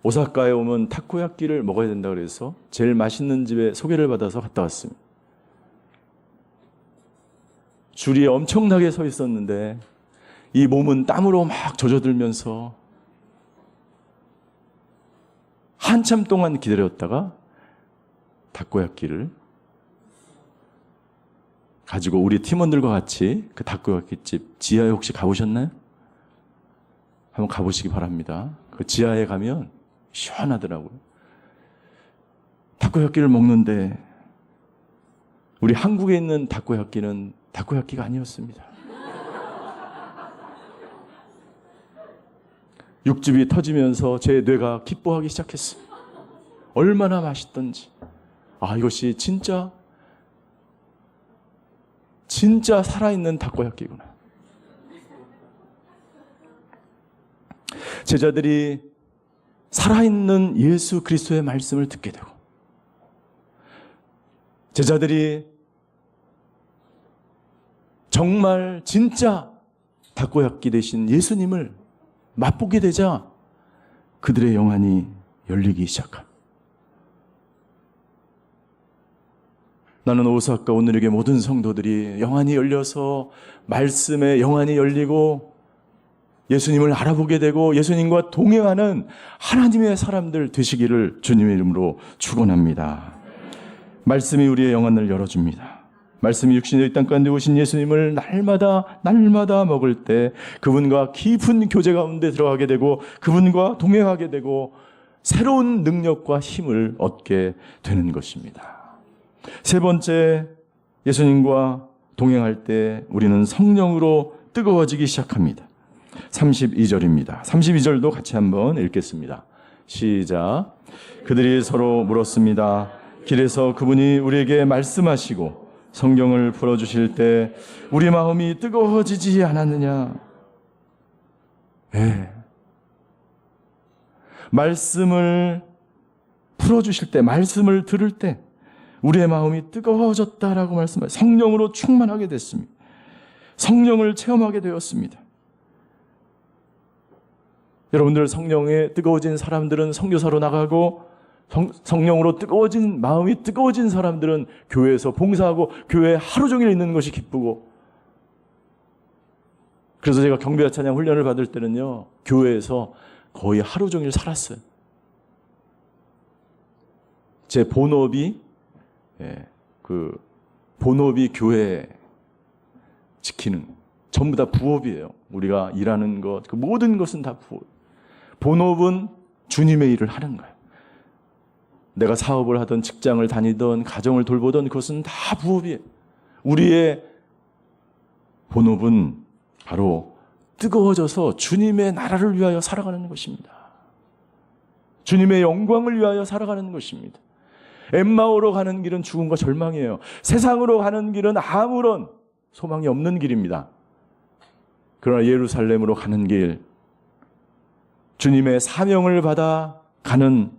F: 오사카에 오면 타코야키를 먹어야 된다 그래서 제일 맛있는 집에 소개를 받아서 갔다 왔습니다. 줄이 엄청나게 서 있었는데 이 몸은 땀으로 막 젖어들면서 한참 동안 기다렸다가 타코야키를 가지고 우리 팀원들과 같이 그 타코야키집 지하에 혹시 가보셨나요? 한번 가보시기 바랍니다. 그 지하에 가면 시원하더라고요. 타코야키를 먹는데 우리 한국에 있는 타코야키는 타코야키가 아니었습니다. 육즙이 터지면서 제 뇌가 기뻐하기 시작했어요. 얼마나 맛있던지. 아, 이것이 진짜 살아있는 타코야키구나. 제자들이 살아있는 예수 그리스도의 말씀을 듣게 되고, 제자들이 정말 진짜 닭고약기 되신 예수님을 맛보게 되자 그들의 영안이 열리기 시작한. 나는 오사카 오늘에게 모든 성도들이 영안이 열려서 말씀에 영안이 열리고 예수님을 알아보게 되고 예수님과 동행하는 하나님의 사람들 되시기를 주님의 이름으로 축원합니다. 말씀이 우리의 영안을 열어줍니다. 말씀이 육신의 이 땅 가운데 오신 예수님을 날마다 먹을 때 그분과 깊은 교제 가운데 들어가게 되고 그분과 동행하게 되고 새로운 능력과 힘을 얻게 되는 것입니다. 세 번째, 예수님과 동행할 때 우리는 성령으로 뜨거워지기 시작합니다. 32절입니다. 32절도 같이 한번 읽겠습니다. 시작. 그들이 서로 물었습니다. 길에서 그분이 우리에게 말씀하시고 성경을 풀어주실 때 우리 마음이 뜨거워지지 않았느냐? 네. 말씀을 풀어주실 때, 말씀을 들을 때 우리의 마음이 뜨거워졌다라고 말씀하셨습니다. 성령으로 충만하게 됐습니다. 성령을 체험하게 되었습니다. 여러분들 성령에 뜨거워진 사람들은 선교사로 나가고 성령으로 뜨거워진 마음이 뜨거워진 사람들은 교회에서 봉사하고 교회에 하루 종일 있는 것이 기쁘고, 그래서 제가 경배와 찬양 훈련을 받을 때는요 교회에서 거의 하루 종일 살았어요. 제 본업이 본업이 교회 지키는, 전부 다 부업이에요. 우리가 일하는 것, 그 모든 것은 다 부업. 본업은 주님의 일을 하는 거예요. 내가 사업을 하던, 직장을 다니던, 가정을 돌보던 그것은 다 부업이에요. 우리의 본업은 바로 뜨거워져서 주님의 나라를 위하여 살아가는 것입니다. 주님의 영광을 위하여 살아가는 것입니다. 엠마오로 가는 길은 죽음과 절망이에요. 세상으로 가는 길은 아무런 소망이 없는 길입니다. 그러나 예루살렘으로 가는 길, 주님의 사명을 받아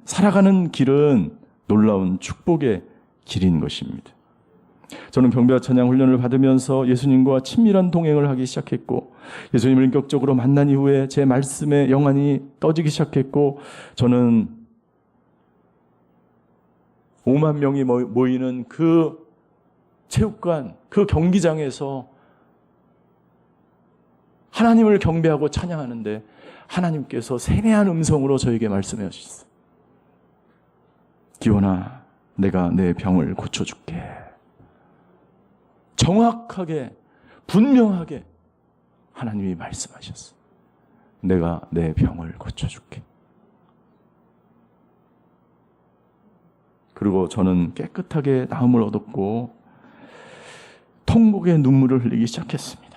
F: 살아가는 길은 놀라운 축복의 길인 것입니다. 저는 경배와 찬양 훈련을 받으면서 예수님과 친밀한 동행을 하기 시작했고, 예수님을 인격적으로 만난 이후에 제 말씀에 영안이 떠지기 시작했고, 저는 5만 명이 모이는 그 체육관, 그 경기장에서 하나님을 경배하고 찬양하는데 하나님께서 세미한 음성으로 저에게 말씀해 주셨어요. 기원아, 내가 내 병을 고쳐줄게. 정확하게, 분명하게 하나님이 말씀하셨어요. 내가 내 병을 고쳐줄게. 그리고 저는 깨끗하게 나음을 얻었고 통곡의 눈물을 흘리기 시작했습니다.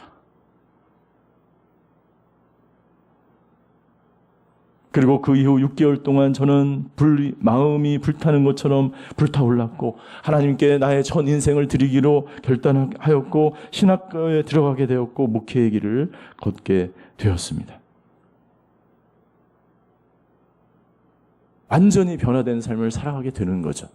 F: 그리고 그 이후 6개월 동안 저는 마음이 불타는 것처럼 불타올랐고, 하나님께 나의 전 인생을 드리기로 결단하였고, 신학교에 들어가게 되었고, 목회의 길을 걷게 되었습니다. 완전히 변화된 삶을 살아가게 되는 거죠.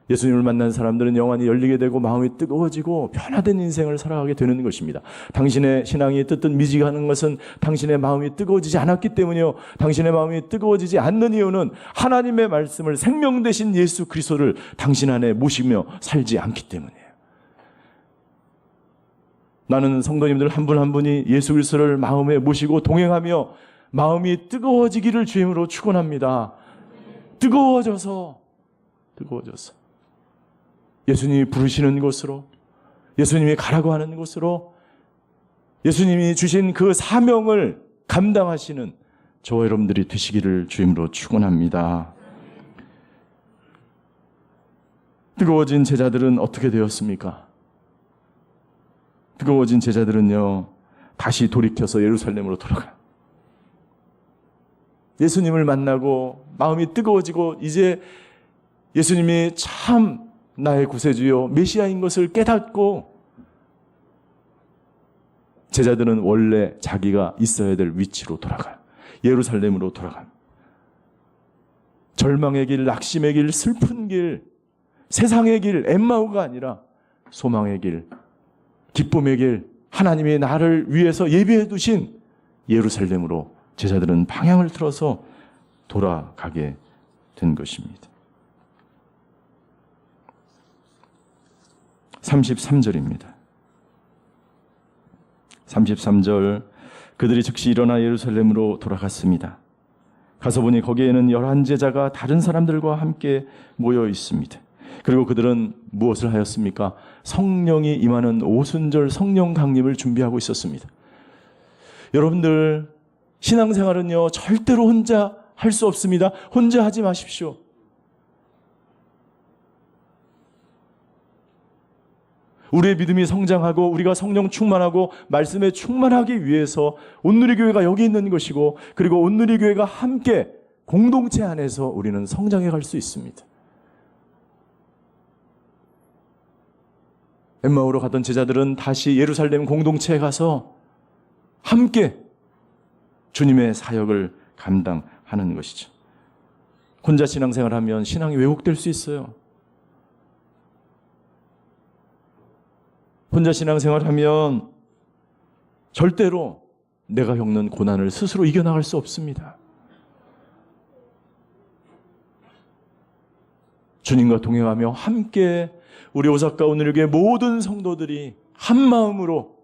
F: 예수님을 만난 사람들은 영안이 열리게 되고 마음이 뜨거워지고 변화된 인생을 살아가게 되는 것입니다. 당신의 신앙이 뜨뜻미지하는 것은 당신의 마음이 뜨거워지지 않았기 때문이요. 당신의 마음이 뜨거워지지 않는 이유는 하나님의 말씀을, 생명 되신 예수 그리스도를 당신 안에 모시며 살지 않기 때문이에요. 나는 성도님들 한 분 한 분이 예수 그리스도를 마음에 모시고 동행하며 마음이 뜨거워지기를 주임으로 축원합니다. 뜨거워져서 예수님이 부르시는 곳으로, 예수님이 가라고 하는 곳으로, 예수님이 주신 그 사명을 감당하시는 저와 여러분들이 되시기를 주임으로 축원합니다. 뜨거워진 제자들은 어떻게 되었습니까? 뜨거워진 제자들은요, 다시 돌이켜서 예루살렘으로 돌아가요. 예수님을 만나고 마음이 뜨거워지고 이제 예수님이 참 나의 구세주요 메시아인 것을 깨닫고, 제자들은 원래 자기가 있어야 될 위치로 돌아가요. 예루살렘으로 돌아갑니다. 절망의 길, 낙심의 길, 슬픈 길, 세상의 길, 엠마오가 아니라 소망의 길, 기쁨의 길, 하나님이 나를 위해서 예비해 두신 예루살렘으로 제자들은 방향을 틀어서 돌아가게 된 것입니다. 33절입니다. 33절, 그들이 즉시 일어나 예루살렘으로 돌아갔습니다. 가서 보니 거기에는 11제자가 다른 사람들과 함께 모여 있습니다. 그리고 그들은 무엇을 하였습니까? 성령이 임하는 오순절 성령 강림을 준비하고 있었습니다. 여러분들, 신앙생활은요, 절대로 혼자 할 수 없습니다. 혼자 하지 마십시오. 우리의 믿음이 성장하고 우리가 성령 충만하고 말씀에 충만하기 위해서 온누리교회가 여기 있는 것이고, 그리고 온누리교회가 함께 공동체 안에서 우리는 성장해 갈 수 있습니다. 엠마오로 갔던 제자들은 다시 예루살렘 공동체에 가서 함께 주님의 사역을 감당하는 것이죠. 혼자 신앙생활하면 신앙이 왜곡될 수 있어요. 혼자 신앙생활하면 절대로 내가 겪는 고난을 스스로 이겨나갈 수 없습니다. 주님과 동행하며 함께 우리 오사카 오늘교회 모든 성도들이 한 마음으로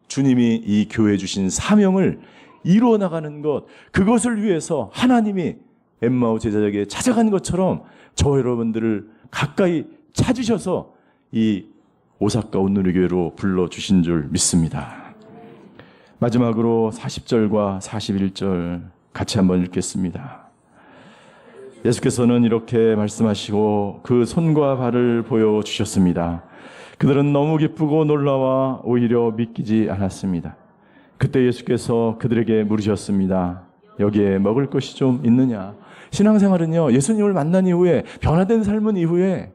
F: 주님이 이 교회에 주신 사명을 이루어 나가는 것, 그것을 위해서 하나님이 엠마오 제자에게 찾아간 것처럼 저 여러분들을 가까이 찾으셔서 이 오사카 온누리교회로 불러주신 줄 믿습니다. 마지막으로 40절과 41절 같이 한번 읽겠습니다. 예수께서는 이렇게 말씀하시고 그 손과 발을 보여주셨습니다. 그들은 너무 기쁘고 놀라와 오히려 믿기지 않았습니다. 그때 예수께서 그들에게 물으셨습니다. 여기에 먹을 것이 좀 있느냐? 신앙생활은요, 예수님을 만난 이후에, 변화된 삶은 이후에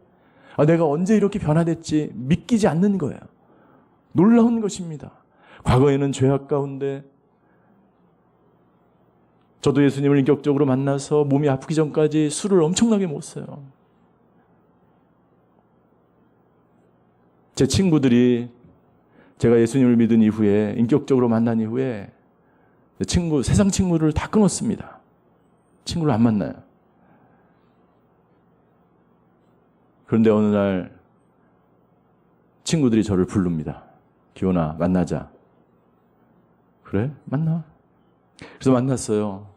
F: 내가 언제 이렇게 변화됐지 믿기지 않는 거예요. 놀라운 것입니다. 과거에는 죄악 가운데, 저도 예수님을 인격적으로 만나서 몸이 아프기 전까지 술을 엄청나게 먹었어요. 제 친구들이 제가 예수님을 믿은 이후에, 인격적으로 만난 이후에 세상 친구를 다 끊었습니다. 친구를 안 만나요. 그런데 어느 날 친구들이 저를 부릅니다. 기원아, 만나자. 그래? 만나. 그래서 만났어요.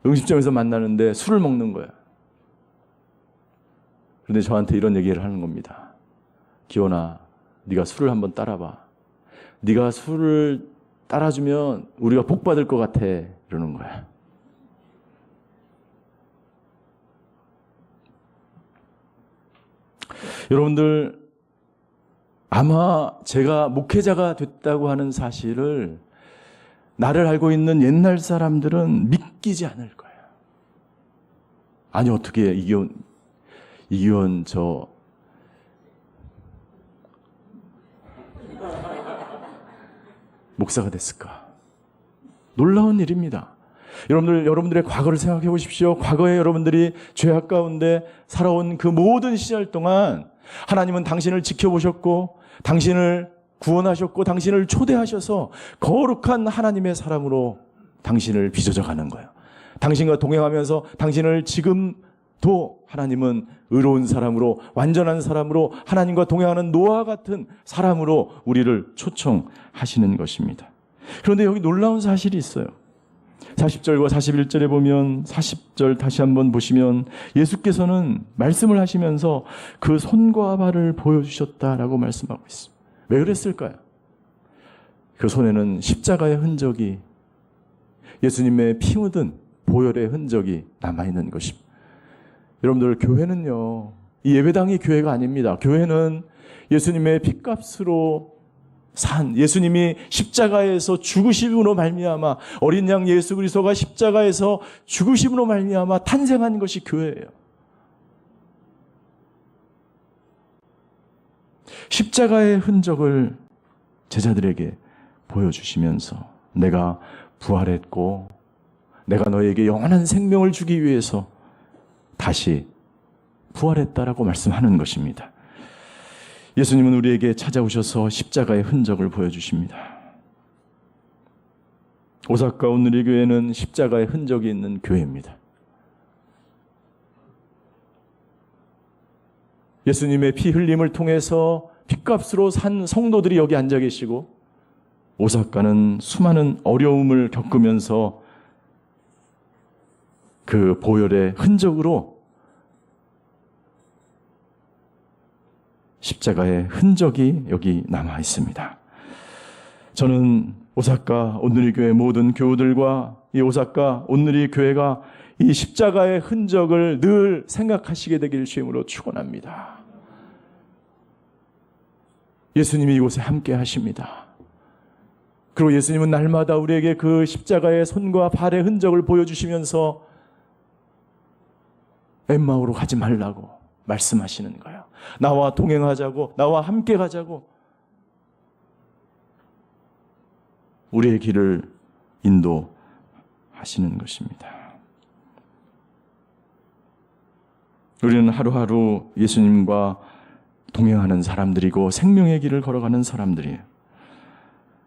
F: 음식점에서 만나는데 술을 먹는 거야. 그런데 저한테 이런 얘기를 하는 겁니다. 기원아, 네가 술을 한번 따라봐. 네가 술을 따라주면 우리가 복 받을 것 같아. 이러는 거야. 여러분들, 아마 제가 목회자가 됐다고 하는 사실을 나를 알고 있는 옛날 사람들은 믿기지 않을 거예요. 아니, 어떻게 이기원 저 목사가 됐을까? 놀라운 일입니다. 여러분들의 과거를 생각해 보십시오. 과거에 여러분들이 죄악 가운데 살아온 그 모든 시절 동안 하나님은 당신을 지켜보셨고, 당신을 구원하셨고, 당신을 초대하셔서 거룩한 하나님의 사람으로 당신을 빚어져 가는 거예요. 당신과 동행하면서 당신을 지금도 하나님은 의로운 사람으로, 완전한 사람으로, 하나님과 동행하는 노아와 같은 사람으로 우리를 초청하시는 것입니다. 그런데 여기 놀라운 사실이 있어요. 40절과 41절에 보면, 40절 다시 한번 보시면 예수께서는 말씀을 하시면서 그 손과 발을 보여주셨다라고 말씀하고 있습니다. 왜 그랬을까요? 그 손에는 십자가의 흔적이, 예수님의 피 묻은 보혈의 흔적이 남아있는 것입니다. 여러분들, 교회는요, 이 예배당이 교회가 아닙니다. 교회는 예수님의 핏값으로 산, 예수님이 십자가에서 죽으심으로 말미암아, 어린 양 예수 그리스도가 십자가에서 죽으심으로 말미암아 탄생한 것이 교회예요. 십자가의 흔적을 제자들에게 보여주시면서 내가 부활했고 내가 너에게 영원한 생명을 주기 위해서 다시 부활했다라고 말씀하는 것입니다. 예수님은 우리에게 찾아오셔서 십자가의 흔적을 보여주십니다. 오사카 온누리 교회는 십자가의 흔적이 있는 교회입니다. 예수님의 피 흘림을 통해서 핏값으로 산 성도들이 여기 앉아 계시고, 오사카는 수많은 어려움을 겪으면서 그 보혈의 흔적으로 십자가의 흔적이 여기 남아 있습니다. 저는 오사카 온누리 교회 모든 교우들과 이 오사카 온누리 교회가 이 십자가의 흔적을 늘 생각하시게 되길 주임으로 축원합니다. 예수님이 이곳에 함께 하십니다. 그리고 예수님은 날마다 우리에게 그 십자가의 손과 발의 흔적을 보여주시면서 엠마오로 가지 말라고 말씀하시는 거예요. 나와 동행하자고, 나와 함께 가자고, 우리의 길을 인도하시는 것입니다. 우리는 하루하루 예수님과 동행하는 사람들이고 생명의 길을 걸어가는 사람들이에요.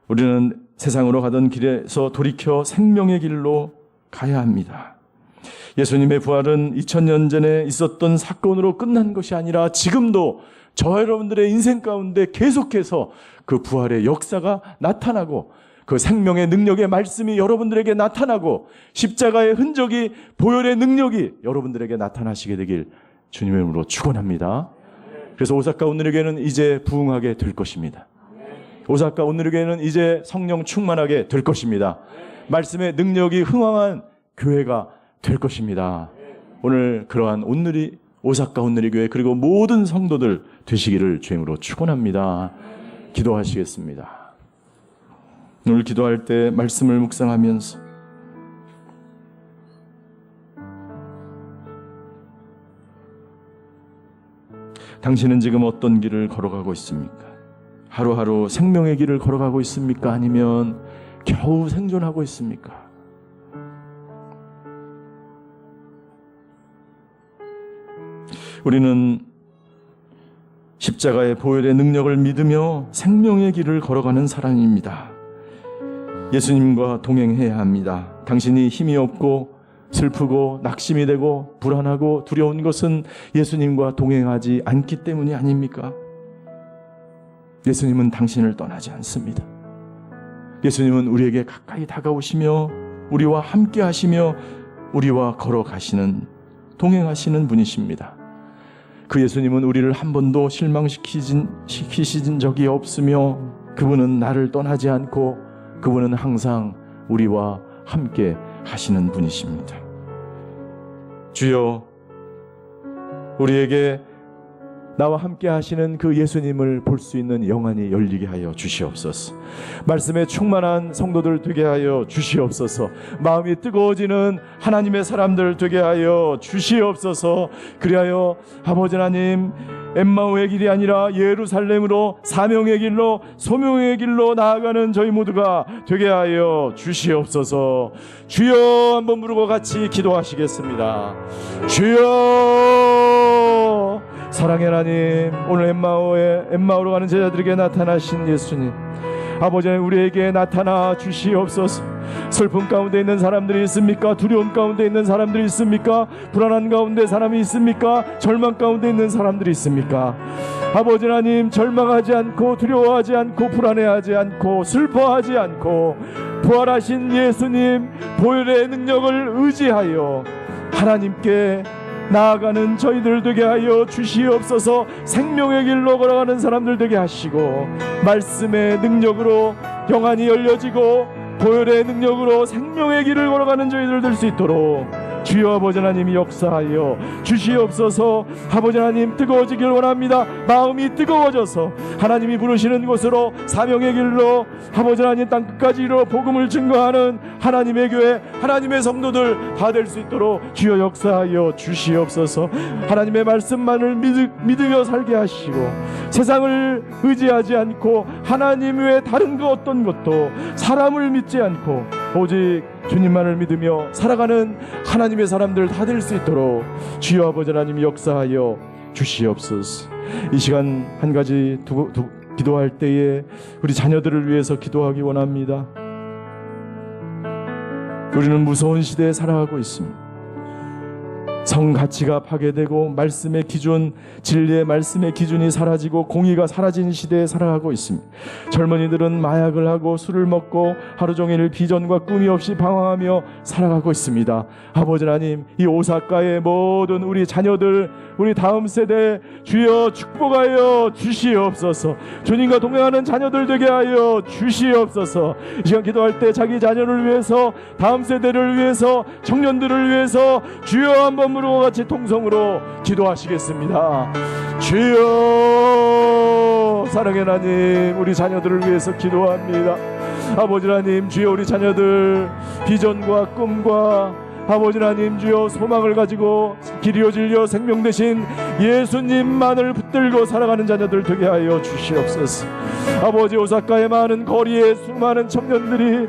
F: 우리는 세상으로 가던 길에서 돌이켜 생명의 길로 가야 합니다. 예수님의 부활은 2000년 전에 있었던 사건으로 끝난 것이 아니라 지금도 저 여러분들의 인생 가운데 계속해서 그 부활의 역사가 나타나고, 그 생명의 능력의 말씀이 여러분들에게 나타나고, 십자가의 흔적이, 보혈의 능력이 여러분들에게 나타나시게 되길 주님의 이름으로 축원합니다. 그래서 오사카 온누리 교회는 이제 부흥하게 될 것입니다. 오사카 온누리 교회는 이제 성령 충만하게 될 것입니다. 말씀의 능력이 흥왕한 교회가 될 것입니다. 오늘 그러한 오사카 온누리 교회 그리고 모든 성도들 되시기를 주임으로 축원합니다. 기도하시겠습니다. 오늘 기도할 때 말씀을 묵상하면서 당신은 지금 어떤 길을 걸어가고 있습니까? 하루하루 생명의 길을 걸어가고 있습니까? 아니면 겨우 생존하고 있습니까? 우리는 십자가의 보혈의 능력을 믿으며 생명의 길을 걸어가는 사람입니다. 예수님과 동행해야 합니다. 당신이 힘이 없고 슬프고 낙심이 되고 불안하고 두려운 것은 예수님과 동행하지 않기 때문이 아닙니까? 예수님은 당신을 떠나지 않습니다. 예수님은 우리에게 가까이 다가오시며 우리와 함께 하시며 우리와 걸어가시는, 동행하시는 분이십니다. 그 예수님은 우리를 한 번도 실망시키신 적이 없으며 그분은 나를 떠나지 않고 그분은 항상 우리와 함께 하시는 분이십니다. 주여, 우리에게 나와 함께 하시는 그 예수님을 볼 수 있는 영안이 열리게 하여 주시옵소서. 말씀에 충만한 성도들 되게 하여 주시옵소서. 마음이 뜨거워지는 하나님의 사람들 되게 하여 주시옵소서. 그리하여 아버지 하나님, 엠마오의 길이 아니라 예루살렘으로, 사명의 길로, 소명의 길로 나아가는 저희 모두가 되게 하여 주시옵소서. 주여, 한번 부르고 같이 기도하시겠습니다. 주여, 사랑의 하나님, 오늘 엠마오로 가는 제자들에게 나타나신 예수님, 아버지 우리에게 나타나 주시옵소서. 슬픔 가운데 있는 사람들이 있습니까? 두려움 가운데 있는 사람들이 있습니까? 불안한 가운데 사람이 있습니까? 절망 가운데 있는 사람들이 있습니까? 아버지 하나님, 절망하지 않고 두려워하지 않고 불안해하지 않고 슬퍼하지 않고 부활하신 예수님 보혈의 능력을 의지하여 하나님께 나아가는 저희들 되게 하여 주시옵소서. 생명의 길로 걸어가는 사람들 되게 하시고 말씀의 능력으로 영안이 열려지고 보혈의 능력으로 생명의 길을 걸어가는 저희들 될 수 있도록 주여 아버지 하나님이 역사하여 주시옵소서. 아버지 하나님, 뜨거워지길 원합니다. 마음이 뜨거워져서 하나님이 부르시는 곳으로, 사명의 길로 아버지 하나님 땅끝까지 이르러 복음을 증거하는 하나님의 교회, 하나님의 성도들 다 될 수 있도록 주여 역사하여 주시옵소서. 하나님의 말씀만을 믿으며 살게 하시고 세상을 의지하지 않고 하나님 외에 다른 그 어떤 것도, 사람을 믿지 않고 오직 주님만을 믿으며 살아가는 하나님의 사람들 다 될 수 있도록 주여 아버지 하나님 역사하여 주시옵소서. 이 시간 한 가지 기도할 때에 우리 자녀들을 위해서 기도하기 원합니다. 우리는 무서운 시대에 살아가고 있습니다. 성 가치가 파괴되고 말씀의 기준, 진리의 말씀의 기준이 사라지고 공의가 사라진 시대에 살아가고 있습니다. 젊은이들은 마약을 하고 술을 먹고 하루 종일 비전과 꿈이 없이 방황하며 살아가고 있습니다. 아버지 하나님, 이 오사카의 모든 우리 자녀들, 우리 다음 세대 주여 축복하여 주시옵소서. 주님과 동행하는 자녀들 되게 하여 주시옵소서. 이 시간 기도할 때 자기 자녀를 위해서, 다음 세대를 위해서, 청년들을 위해서 주여 한번 무릎과 같이 통성으로 기도하시겠습니다. 주여, 사랑의 하나님, 우리 자녀들을 위해서 기도합니다. 아버지 하나님, 주여 우리 자녀들 비전과 꿈과 아버지 하나님 주여 소망을 가지고 길이요 진리요 생명 되신 예수님만을 붙들고 살아가는 자녀들 되게 하여 주시옵소서. 아버지, 오사카의 많은 거리에 수많은 청년들이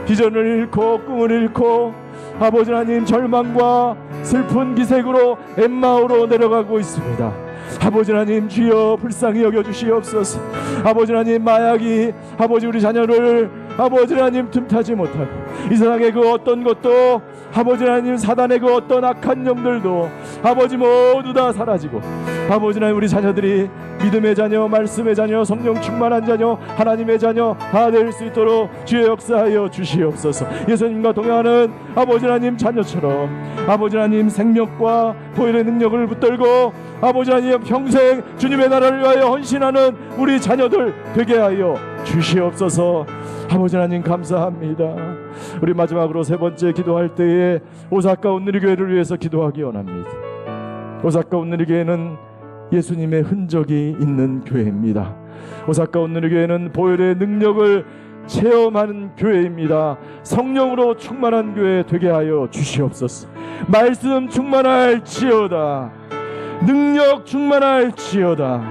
F: 비전을 잃고 꿈을 잃고 아버지 하나님 절망과 슬픈 기색으로 엠마오로 내려가고 있습니다. 아버지 하나님 주여 불쌍히 여겨주시옵소서. 아버지 하나님, 마약이 아버지 우리 자녀를 아버지 하나님 틈타지 못하고 이 세상의 그 어떤 것도 아버지 하나님 사단의 그 어떤 악한 영들도 아버지 모두 다 사라지고 아버지 하나님 우리 자녀들이 믿음의 자녀, 말씀의 자녀, 성령 충만한 자녀, 하나님의 자녀 다 될 수 있도록 주의 역사하여 주시옵소서. 예수님과 동행하는 아버지 하나님 자녀처럼 아버지 하나님 생명과 보혈의 능력을 붙들고 아버지 하나님 평생 주님의 나라를 위하여 헌신하는 우리 자녀들 되게 하여 주시옵소서. 아버지 하나님 감사합니다. 우리 마지막으로 세 번째 기도할 때에 오사카 온누리교회를 위해서 기도하기 원합니다. 오사카 온누리교회는 예수님의 흔적이 있는 교회입니다. 오사카 온누리교회는 보혈의 능력을 체험하는 교회입니다. 성령으로 충만한 교회 되게 하여 주시옵소서. 말씀 충만할지어다, 능력 충만할지어다.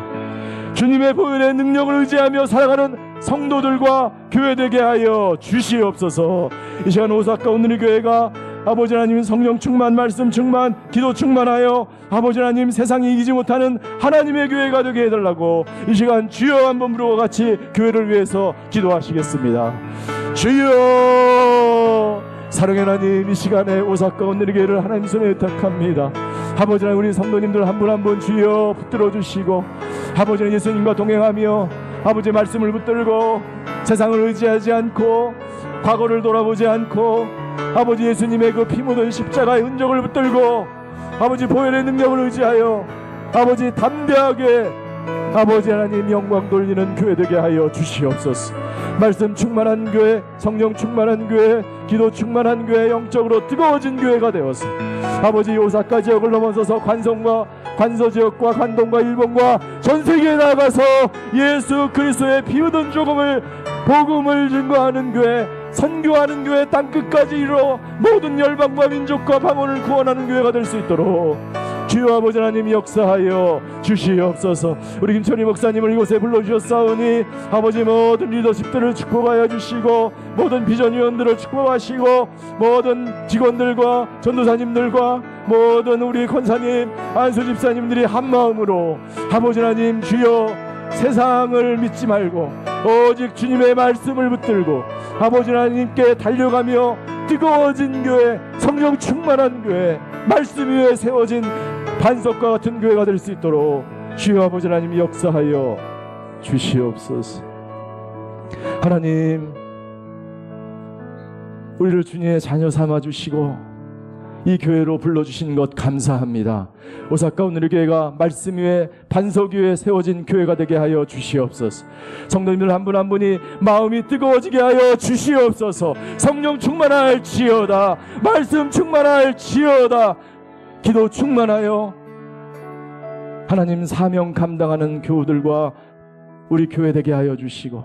F: 주님의 보혈의 능력을 의지하며 살아가는 성도들과 교회 되게 하여 주시옵소서. 이 시간 오사카 온누리교회가 아버지 하나님 성령 충만, 말씀 충만, 기도 충만하여 아버지 하나님 세상이 이기지 못하는 하나님의 교회가 되게 해달라고 이 시간 주여 한번 부르고 같이 교회를 위해서 기도하시겠습니다. 주여, 사랑의 하나님, 이 시간에 오사카 온누리교회를 하나님 손에 의탁합니다. 아버지 하나님, 우리 성도님들 한 분 한 분 주여 붙들어 주시고 아버지 예수님과 동행하며 아버지 말씀을 붙들고 세상을 의지하지 않고 과거를 돌아보지 않고 아버지 예수님의 그 피 묻은 십자가의 흔적을 붙들고 아버지 보혈의 능력을 의지하여 아버지 담대하게 아버지 하나님 영광 돌리는 교회 되게 하여 주시옵소서. 말씀 충만한 교회, 성령 충만한 교회, 기도 충만한 교회, 영적으로 뜨거워진 교회가 되어서 아버지 오사카 지역을 넘어서서 관성과 관서 지역과 관동과 일본과 전 세계에 나가서 예수 그리스도의 피 묻은 조금을 복음을 증거하는 교회, 선교하는 교회, 땅끝까지 이르러 모든 열방과 민족과 방언을 구원하는 교회가 될 수 있도록 주여 아버지 하나님 역사하여 주시옵소서. 우리 김철희 목사님을 이곳에 불러주셨사오니 아버지 모든 리더십들을 축복하여 주시고 모든 비전위원들을 축복하시고 모든 직원들과 전도사님들과 모든 우리 권사님, 안수집사님들이 한마음으로 아버지 하나님 주여 세상을 믿지 말고 오직 주님의 말씀을 붙들고 아버지 하나님께 달려가며 뜨거워진 교회, 성령 충만한 교회, 말씀 위에 세워진 반석과 같은 교회가 될 수 있도록 주여 아버지 하나님 역사하여 주시옵소서. 하나님, 우리를 주님의 자녀 삼아주시고 이 교회로 불러주신 것 감사합니다. 오사카 온누리교회가 말씀 위에 반석 위에 세워진 교회가 되게 하여 주시옵소서. 성도님들 한 분 한 분이 마음이 뜨거워지게 하여 주시옵소서. 성령 충만할지어다, 말씀 충만할지어다, 기도 충만하여 하나님 사명 감당하는 교우들과 우리 교회 되게 하여 주시고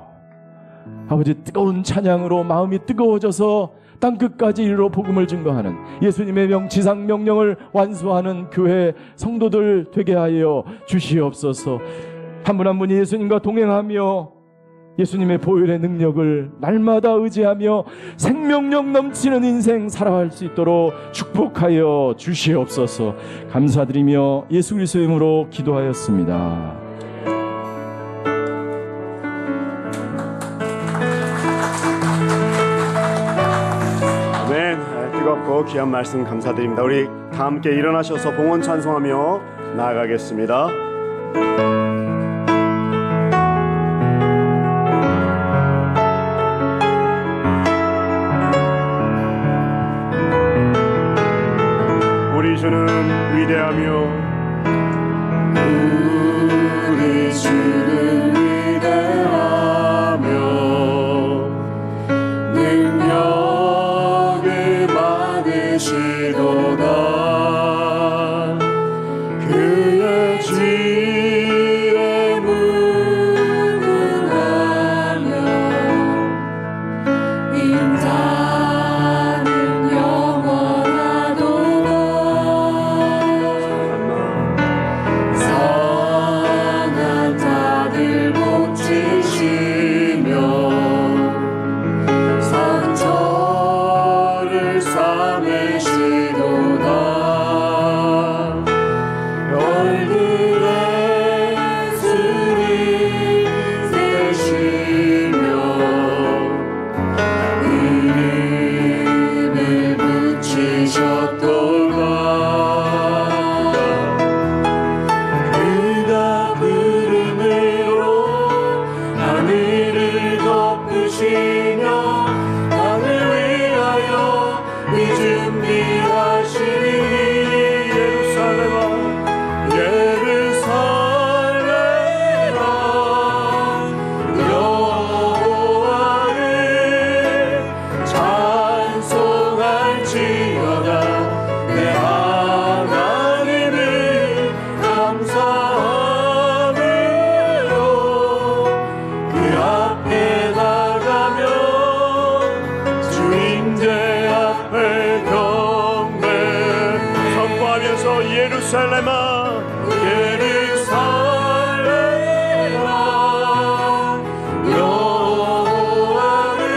F: 아버지 뜨거운 찬양으로 마음이 뜨거워져서 땅끝까지 이르러 복음을 증거하는 예수님의 지상 명령을 완수하는 교회 성도들 되게 하여 주시옵소서. 한 분 한 분이 예수님과 동행하며 예수님의 보혈의 능력을 날마다 의지하며 생명력 넘치는 인생 살아갈 수 있도록 축복하여 주시옵소서. 감사드리며 예수 그리스도의 이름으로 기도하였습니다.
E: 아멘. 뜨겁고 귀한 말씀 감사드립니다. 우리 다 함께 일어나셔서 봉헌 찬송하며 나아가겠습니다. 우리 주는 위대하며
B: 우리 주는 위대하며 능력을 많으시도다. 그의 지혜 무궁하며 인자는 영원하도다. 선한 자들 고치시며 상처를 싸매시도다. 열들의 술이 되시며 이름을 붙이셨도다. 그가 구름으로 하늘을 덮으시며 땅을 위하여 이 준비하시니 예루살렘아 여호와를 찬송할지어다. 내 하나님을 감사함으로 그 앞에 나가며 주인제 앞에 경배 선포하면서 예루살렘아 예루살렘아 여호와를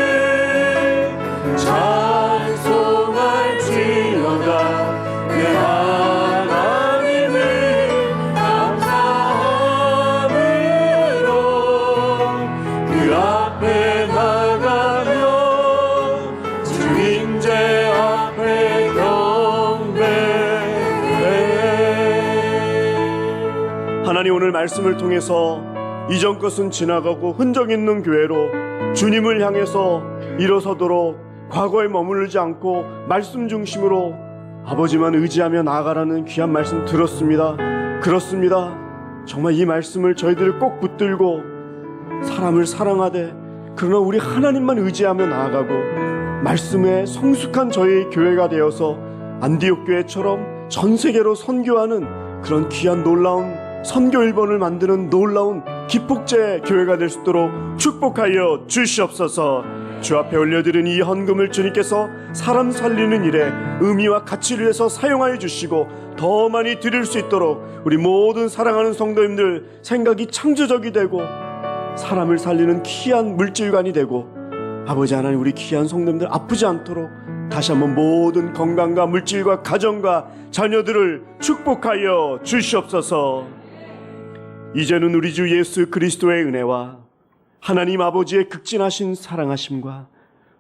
B: 찬송할지어다. 내 하나님을 감사함으로 그 앞에 나가며 주인제 앞에 경배해.
E: 하나님, 오늘 말씀을 통해서 이전 것은 지나가고 흔적 있는 교회로 주님을 향해서 일어서도록 과거에 머무르지 않고 말씀 중심으로 아버지만 의지하며 나아가라는 귀한 말씀 들었습니다. 그렇습니다. 정말 이 말씀을 저희들 꼭 붙들고 사람을 사랑하되 그러나 우리 하나님만 의지하며 나아가고 말씀에 성숙한 저희 교회가 되어서 안디옥 교회처럼 전 세계로 선교하는 그런 귀한 놀라운 선교 1번을 만드는 놀라운 기폭제 교회가 될 수 있도록 축복하여 주시옵소서. 주 앞에 올려드린 이 헌금을 주님께서 사람 살리는 일에 의미와 가치를 위해서 사용하여 주시고 더 많이 드릴 수 있도록 우리 모든 사랑하는 성도님들 생각이 창조적이 되고 사람을 살리는 귀한 물질관이 되고 아버지 하나님 우리 귀한 성도님들 아프지 않도록 다시 한번 모든 건강과 물질과 가정과 자녀들을 축복하여 주시옵소서. 이제는 우리 주 예수 그리스도의 은혜와 하나님 아버지의 극진하신 사랑하심과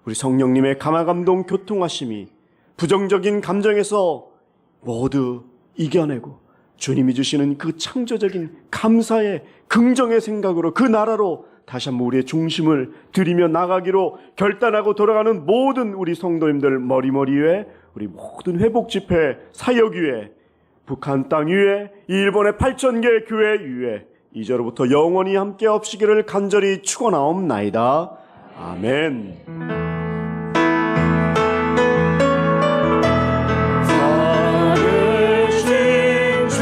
E: 우리 성령님의 감화감동 교통하심이 부정적인 감정에서 모두 이겨내고 주님이 주시는 그 창조적인 감사의 긍정의 생각으로 그 나라로 다시 한번 우리의 중심을 들이며 나가기로 결단하고 돌아가는 모든 우리 성도님들 머리머리 위에 우리 모든 회복 집회 사역 위에 북한 땅 위에 일본의 8,000개 교회 위에 이제로부터 영원히 함께 없시기를 간절히 축원하옵나이다. 아멘.
B: 살으신 주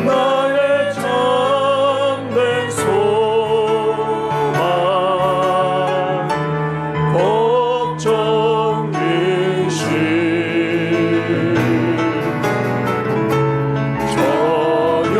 B: 나의 참된 소망 걱정 근심 전혀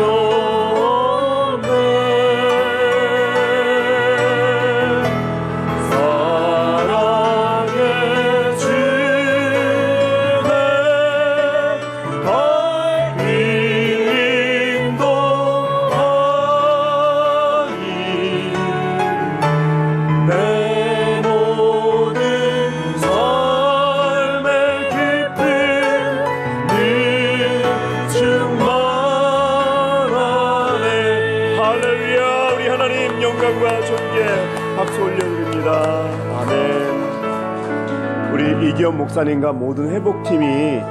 E: 우리 이기현 목사님과 모든 회복팀이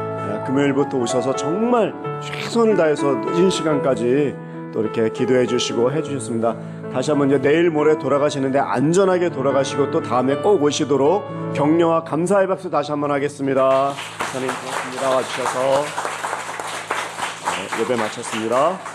E: 금요일부터 오셔서 정말 최선을 다해서 늦은 시간까지 또 이렇게 기도해 주시고 해 주셨습니다. 다시 한번 이제 내일 모레 돌아가시는데 안전하게 돌아가시고 또 다음에 꼭 오시도록 격려와 감사의 박수 다시 한번 하겠습니다. 목사님 고맙습니다. 와주셔서 예배 마쳤습니다.